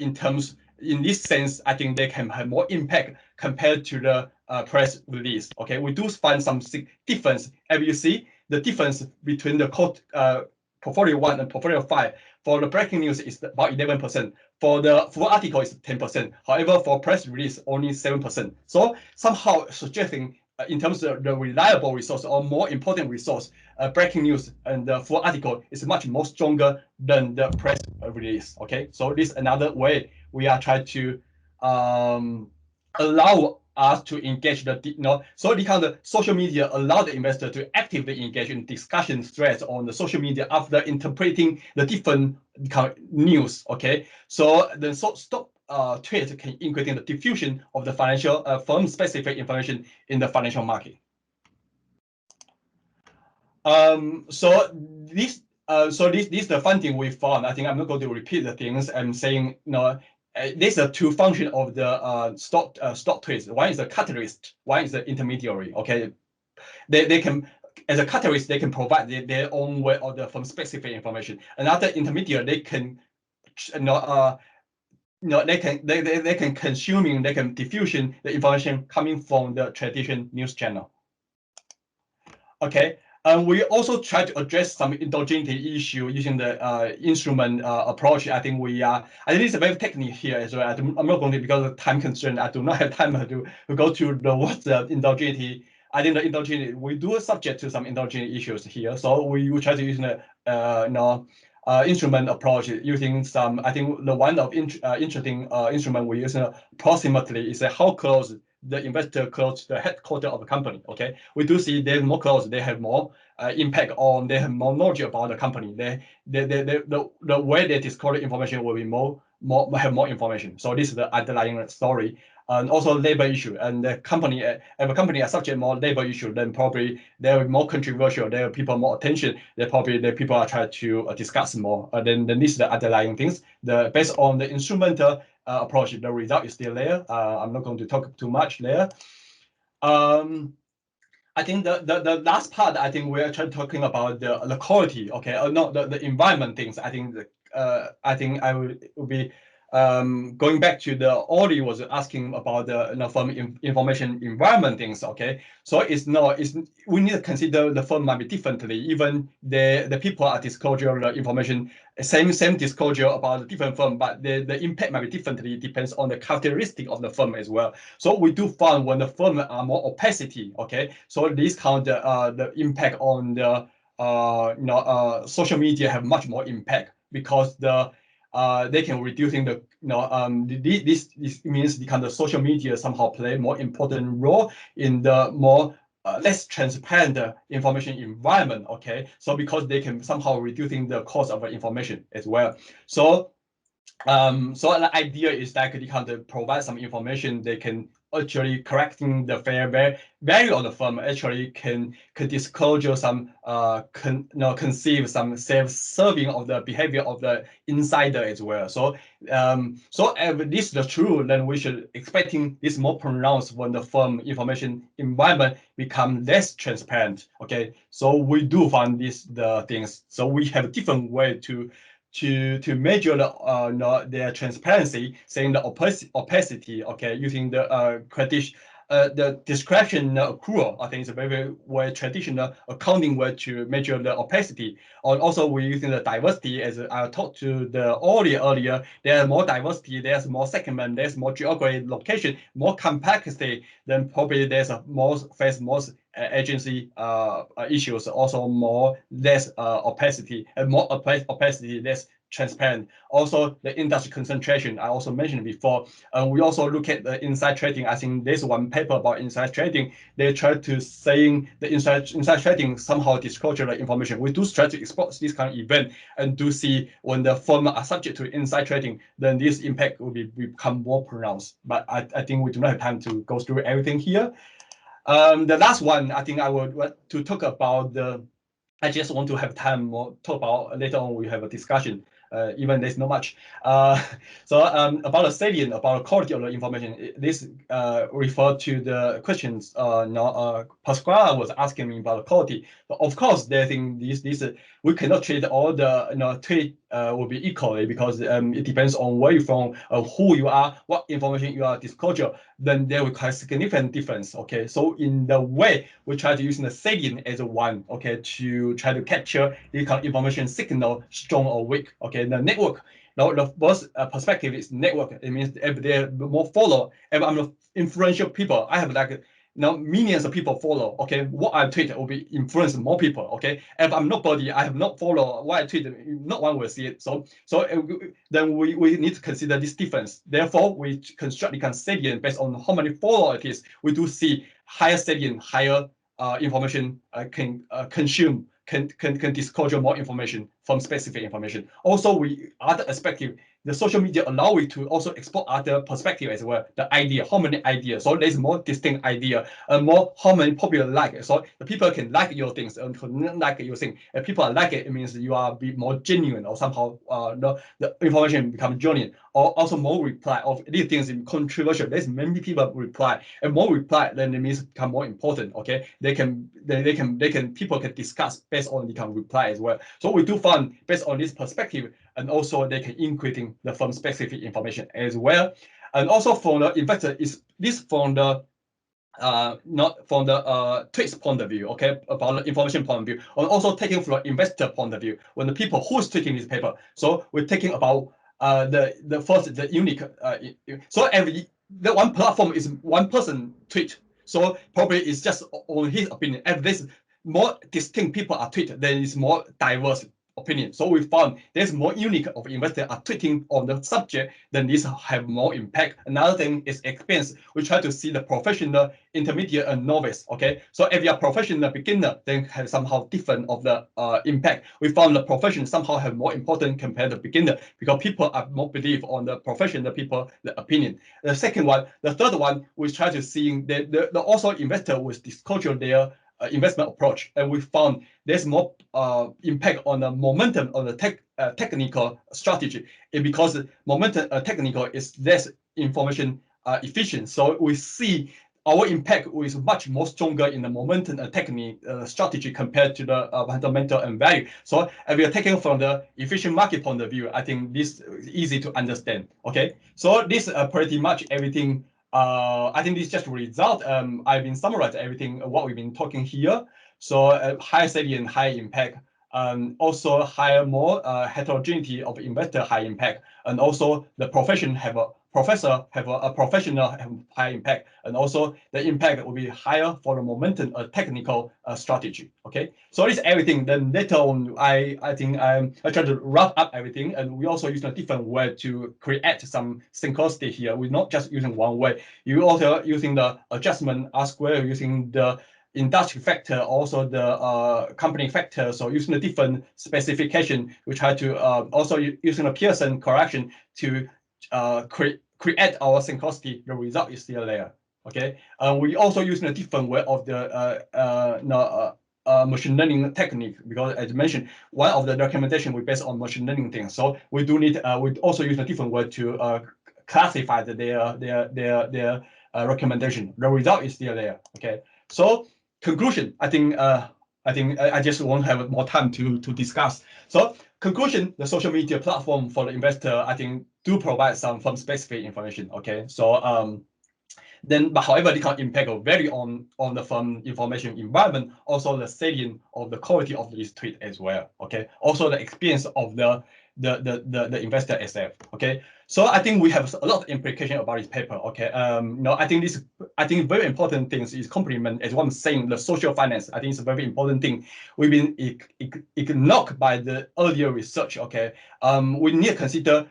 in terms. In this sense, I think they can have more impact compared to the press release. Okay, we do find some difference. As you see, the difference between the portfolio 1 and portfolio 5 for the breaking news is about 11%. For the full article is 10%. However, for press release only 7%. So somehow suggesting in terms of the reliable resource or more important resource, breaking news and the full article is much more stronger than the press release. Okay, so this is another way we are trying to allow us to engage so the kind of social media allow the investor to actively engage in discussion threads on the social media after interpreting the different kind of news. Okay, so the StockTwits can increase the diffusion of the financial firm specific information in the financial market. So this is the funding we found. I think I'm not going to repeat the things. I'm saying these are two functions of the StockTwits. One is a catalyst, one is the intermediary. Okay, they can, as a catalyst, they can provide their own way of the firm specific information. Another intermediary, they can they can consuming, they can diffusion the information coming from the traditional news channel. Okay. We also try to address some endogeneity issue using the instrument approach. I think it's a very technical here as well. I'm not going to, because of time constraint, I do not have time to go to what's the endogeneity. I think the endogeneity, we do subject to some endogeneity issues here. So we will try to use instrument approach using some, I think the one of interesting instrument we use approximately is how close the investor close to the headquarters of the company. Okay, we do see they're more close, they have more impact on, they have more knowledge about the company. The way they disclose information will be have more information. So this is the underlying story. And also labor issue, and the company, if a company is subject more labor issue, then probably there are more controversial, there are people more attention, the people are trying to discuss more. Then this is the underlying things. Based on the instrumental approach, the result is still there. I'm not going to talk too much there. I think the last part, I think we're talking about the quality, okay, not the environment things. I think I will be going back to the Oli was asking about the firm information environment things. Okay, so we need to consider the firm might be differently. Even the people are disclosure the information same disclosure about the different firm, but the impact might be differently. It depends on the characteristic of the firm as well. So we do find when the firm are more opacity. Okay, so this count the impact on the social media have much more impact because they can reducing the this means the kind of social media somehow play more important role in the more less transparent information environment. Okay, so because they can somehow reducing the cost of information as well. So so the idea is like they can provide some information, they can actually correcting the fair value of the firm, actually can disclosure some conceive some self-serving of the behavior of the insider as well. So so if this is true, then we should expecting this more pronounced when the firm information environment become less transparent. Okay, so we do find the things. So we have a different way to measure their transparency, saying the opacity, okay, using the discretion accrual. I think it's a very traditional accounting way to measure the opacity. And also we're using the diversity, as I talked to the earlier. There's more diversity, there's more segment, there's more geographic location, more complexity. Then probably there's a more agency issues, also less opacity, and more opacity, less transparent. Also the industry concentration I also mentioned before. We also look at the inside trading. I think there's one paper about inside trading. They try to saying the inside trading somehow disclosure the information. We do try to export this kind of event and do see when the firm are subject to inside trading, then this impact will become more pronounced. But I think we do not have time to go through everything here. The last one, I think I would want to talk about I just want to have time more talk about later on. We have a discussion. Even there's not much. So about the salient, about the quality of the information, this refer to the questions Pasquale was asking me about the quality. But of course, they think this we cannot treat all the tweet will be equally, because it depends on where you're from, who you are, what information you are disclosure. Then there will be significant difference. Okay, so in the way we try to use the salient as one, okay, to try to capture the kind of information signal strong or weak. Okay, the network. Now the first perspective is network. It means if there are more follow, if I'm an influential people, I have like millions of people follow. Okay, what I tweet will be influence more people. Okay, if I'm nobody, I have not follow what I tweet, not one will see it. So then we need to consider this difference. Therefore, we construct the salient based on how many follow it is. We do see higher salient, higher information can consume, can disclosure more information from specific information. Also, other perspective, the social media allow you to also export other perspective as well. The idea, how many ideas? So there's more distinct idea, more how many popular like it. So the people can like your things and not like your thing. If people like it, it means you are be more genuine, or somehow the information become genuine. Or also more reply of these things in controversial. There's many people reply, and more reply, then it means become more important. Okay, people can discuss based on the kind of reply as well. So we do find based on this perspective, and also they can including the firm specific information as well. And also from the investor, is this from the not from the tweets point of view, okay, about the information point of view, and also taking from the investor point of view, when the people who's tweeting this paper. So we're taking about the unique. So the one platform is one person tweet. So probably it's just on his opinion. If there's more distinct people are tweeted, then it's more diverse opinion. So we found there's more unique of investors are tweeting on the subject, then this have more impact. Another thing is experience. We try to see the professional, intermediate, and novice. Okay, so if you're a professional beginner, then have somehow different of the impact. We found the profession somehow have more important compared to beginner because people are more believe on the professional people, the opinion. The second one, the third one, we try to see the also investor with disclosure their investment approach, and we found there's more impact on the momentum of the technical strategy, and because momentum technical is less information efficient. So we see our impact is much more stronger in the momentum technique strategy compared to the fundamental and value. So if we are taking from the efficient market point of view, I think this is easy to understand. Okay, so this pretty much everything. I think this is just a result. I've been summarizing everything what we've been talking here. So high salience, high impact, also higher more heterogeneity of investor, high impact, and also the profession have a professor have a professional have high impact, and also the impact will be higher for the momentum technical strategy. Okay, so it's everything. Then later on, I think I try to wrap up everything, and we also use a different way to create some synchronicity here. We're not just using one way. You also using the adjustment R square, using the industry factor, also the company factor. So using the different specification, we try to also using a Pearson correction to create our synchronicity. The result is still there. Okay, we also using a different way of the machine learning technique, because as mentioned, one of the recommendation we based on machine learning things. So we do need we also use a different way to classify their recommendation. The result is still there. Okay, so conclusion, I think I just won't have more time to discuss. So conclusion, the social media platform for the investor, I think do provide some firm specific information. Okay, so then, but however, they can impact vary on the firm information environment, also the salient of the quality of this tweet as well. Okay, also the experience of the investor itself. Okay, so I think we have a lot of implication about this paper. Okay, I think very important things is complement, as one saying, the social finance. I think it's a very important thing. We've been ignored by the earlier research. Okay, we need to consider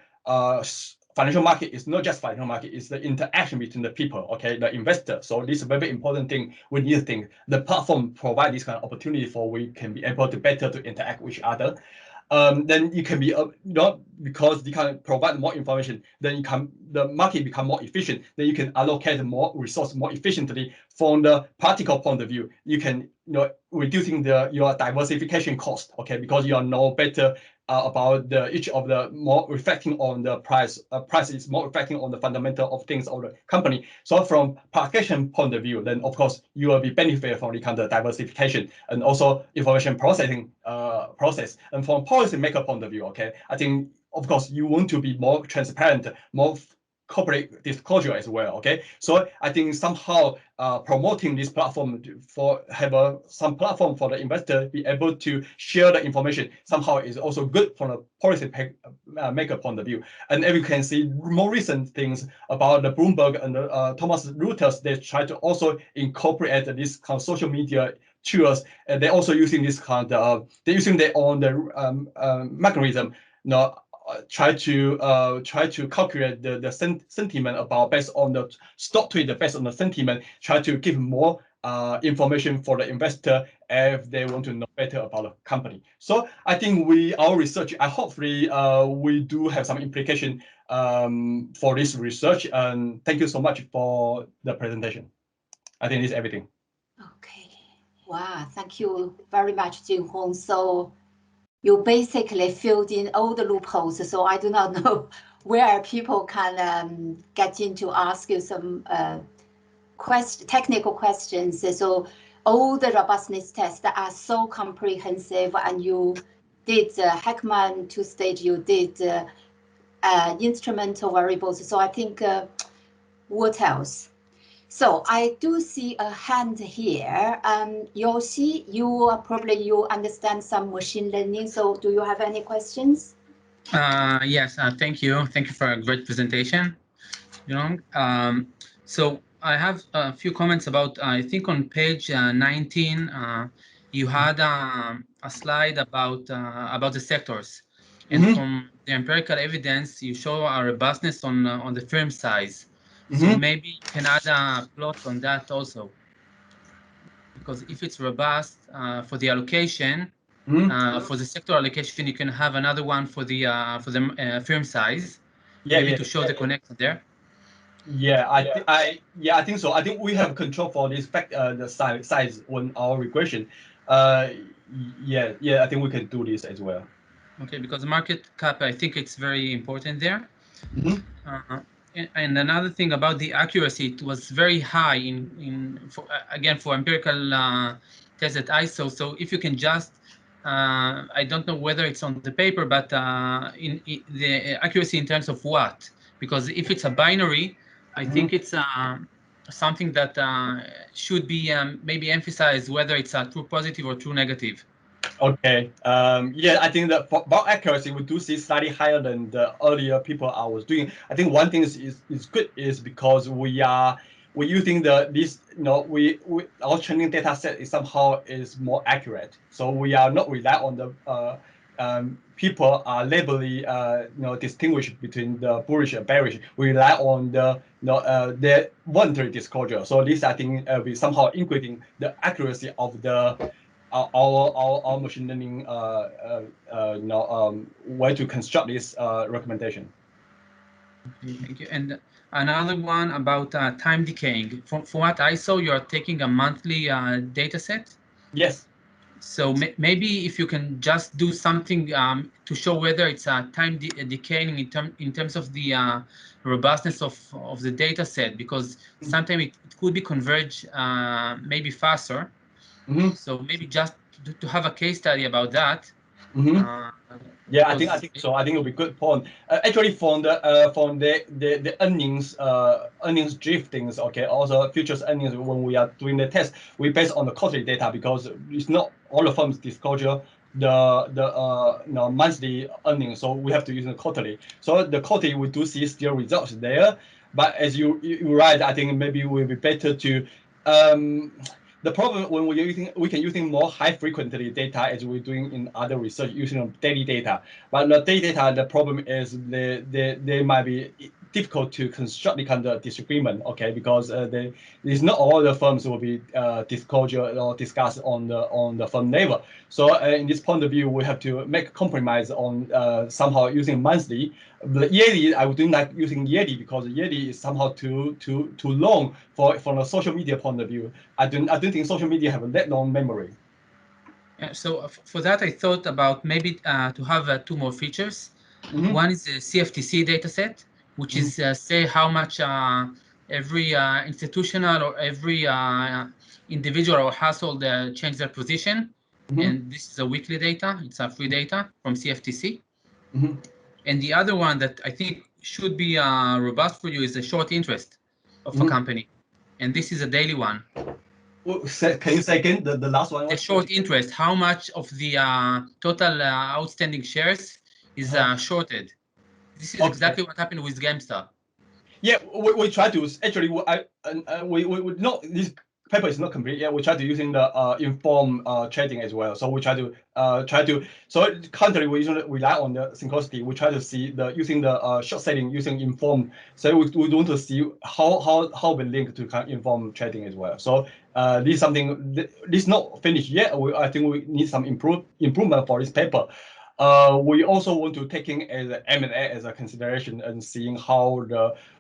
financial market is not just financial market, it's the interaction between the people, okay, the investor. So this is a very important thing we need to think. The platform provide this kind of opportunity for we can be able to better to interact with each other. Then you can be because you can provide more information, then the market become more efficient, then you can allocate more resource more efficiently. From the practical point of view, you can reducing your diversification cost, okay, because you know better about each of the more reflecting on the price. Price is more reflecting on the fundamental of things of the company. So from practitioner point of view, then of course you will be benefit from the kind of diversification and also information processing process. And from policy maker point of view, okay, I think of course you want to be more transparent, more corporate disclosure as well. Okay, so I think somehow promoting this platform for have some platform for the investor be able to share the information somehow is also good from a policy maker point of view. And if you can see more recent things about the Bloomberg and the Thomas Reuters, they try to also incorporate this kind of social media tools, and they're also using this kind of they're using their own mechanism. Try to calculate the sentiment about based on the stock tweet, based on the sentiment, try to give more information for the investor if they want to know better about the company. So I think our research, hopefully we do have some implication for this research. And thank you so much for the presentation. I think this is everything. Okay. Wow. Thank you very much, Junhong. So you basically filled in all the loopholes, so I do not know where people can get in to ask you some technical questions. So all the robustness tests that are so comprehensive, and you did Heckman two-stage, you did instrumental variables. So I think what else? So I do see a hand here. Yoshi, you understand some machine learning. So do you have any questions? Yes, thank you. Thank you for a great presentation, Junhong. So I have a few comments about, I think on page 19, you had a slide about the sectors, and from the empirical evidence, you show a robustness on the firm size. So maybe you can add a plot on that also, because if it's robust for the allocation, for the sector allocation, you can have another one for the firm size, maybe to show the connection there. Yeah, I think so. I think we have control for this fact, the size on our regression. Yeah, I think we can do this as well. Okay, because market cap, I think it's very important there. And another thing about the accuracy, it was very high for empirical tests that I saw. So if you can just, I don't know whether it's on the paper, but in the accuracy in terms of what? Because if it's a binary, I think it's something that should be maybe emphasized, whether it's a true positive or true negative. Okay. Yeah, I think that for accuracy, we do see slightly higher than the earlier people I was doing. I think one thing is good is because we're using this, our training data set is somehow more accurate. So we are not rely on the people are labeling distinguish between the bullish and bearish. We rely on the voluntary disclosure. So this, I think, we somehow increasing the accuracy of the our machine learning way to construct this recommendation. Okay, thank you. And another one about time decaying. From what I saw, you are taking a monthly data set. Yes. So maybe if you can just do something to show whether it's time decaying in terms of the robustness of the data set, because sometimes it could be converged maybe faster. So maybe just to have a case study about that. Yeah, I think so. I think it'll be good point. Actually, from the earnings driftings, okay, also futures earnings. When we are doing the test, we base on the quarterly data because it's not all the firms disclosure the monthly earnings, so we have to use the quarterly. So the quarterly we do see still results there, but as you're right, I think maybe it will be better to. The problem when we can using more high frequently data as we're doing in other research using daily data. But the daily data, the problem is they might be difficult to construct the kind of disagreement, okay, because it's not all the firms will be disclosure or discussed on the firm level. So in this point of view, we have to make a compromise on somehow using monthly. The yearly, I wouldn't like using yearly because yearly is somehow too long from a social media point of view. I don't think social media have that long memory. Yeah, so for that, I thought about maybe to have two more features. One is the CFTC dataset, which is say how much every institutional or every individual or household change their position. And this is a weekly data. It's a free data from CFTC. And the other one that I think should be robust for you is the short interest of a company. And this is a daily one. Can you say again the last one? The short interest, how much of the total outstanding shares is shorted? This is exactly what happened with GameStop. Yeah, we try to actually. We not this paper is not complete yet. We try to using the inform trading as well. So we try to so currently we usually rely on the synchronicity. We try to see using the short selling using inform. So we want to see how we link to kind of inform trading as well. So this is something this is not finished yet. I think we need some improvement for this paper. We also want to taking as M&A as a consideration and seeing how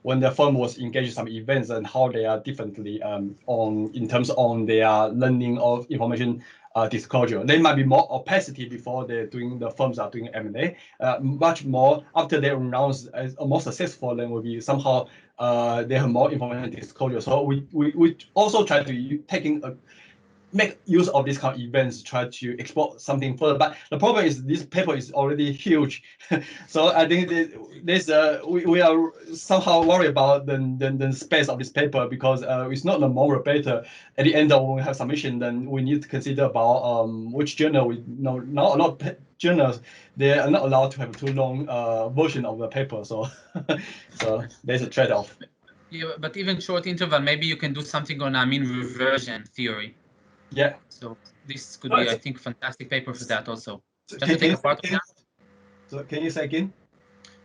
when the firm was engaged in some events and how they are differently in terms on their learning of information disclosure. There might be more opacity before the firms are doing M&A. Much more after they announce as more successful, then will be somehow they have more information disclosure. So we also try to make use of this kind of events, try to explore something further. But the problem is this paper is already huge. So I think we are somehow worried about the space of this paper because it's not the more better. At the end of when we have submission, then we need to consider about which journal we know. Not a lot of journals, they are not allowed to have too long version of the paper. So so there's a trade-off. Yeah, but even short interval, maybe you can do something on mean reversion theory. Yeah. So this could be, I think, fantastic paper for that also. Just to take a part of that. So can you say again?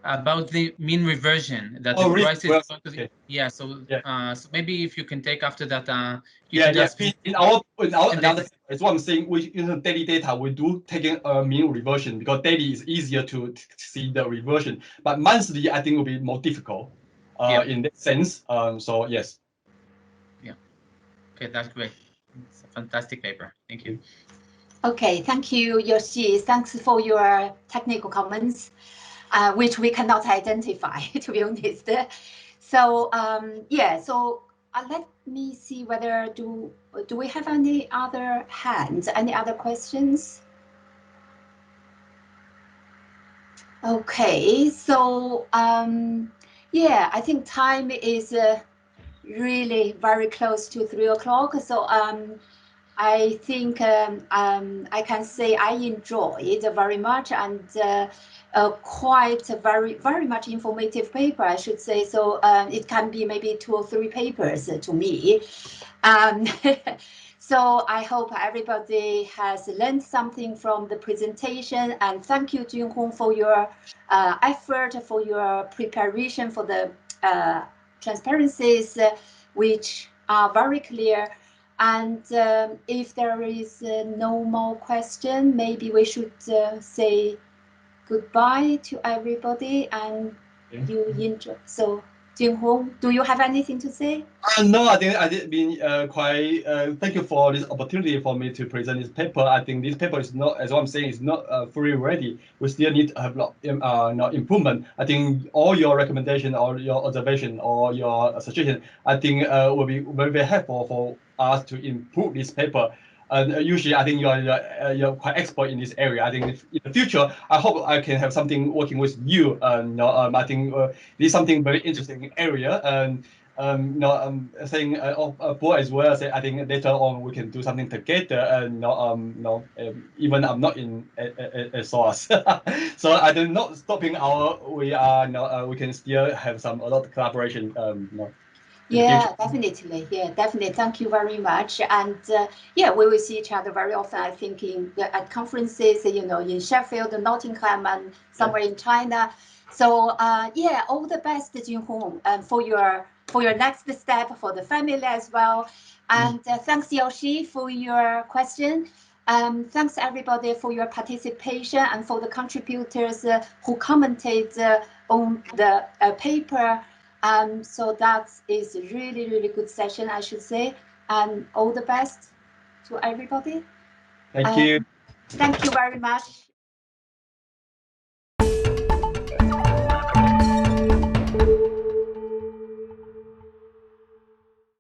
About the mean reversion that Oh, the really? price is Well, going to okay. Yeah, so Yeah. so maybe if you can take after that, you Yeah, can just in our another, it's what I'm saying. We in daily data we do taking a mean reversion because daily is easier to see the reversion, but monthly I think will be more difficult. In that sense. So yes. Yeah. Okay, that's great. It's a fantastic paper. Thank you. Okay, thank you, Yoshi. Thanks for your technical comments, which we cannot identify, to be honest. So yeah, so let me see whether do we have any other hands, any other questions? Okay, so yeah, I think time is really very close to 3 o'clock. So I think I can say I enjoyed very much, and quite a very much informative paper, I should say. So it can be maybe 2 or 3 papers to me. So I hope everybody has learned something from the presentation, and thank you, Junhong, for your effort, for your preparation, for the transparencies, which are very clear. And if there is no more question, maybe we should say goodbye to everybody, and you enjoy. So, Junhong, do you have anything to say? No, I think I did been quite. Thank you for this opportunity for me to present this paper. I think this paper is not, as what I'm saying, is not fully ready. We still need to have improvement. I think all your recommendation, or your observation, or your suggestion, I think will be very helpful for us to improve this paper. And usually, I think you're quite expert in this area. I think in the future, I hope I can have something working with you. I think this is something very interesting area. And I'm saying Paul as well. Say I think later on we can do something together. And even I'm not in a SOAS, so I do not stopping our. We are we can still have a lot of collaboration. Yeah, definitely. Yeah, definitely. Thank you very much. And yeah, we will see each other very often. I think at conferences, in Sheffield, Nottingham, and somewhere in China. So yeah, all the best, Junhong, for your next step, for the family as well. And thanks, Yoshi, for your question. Thanks everybody for your participation, and for the contributors who commented on the paper. So that is a really, really good session, I should say. And all the best to everybody. Thank you. Thank you very much.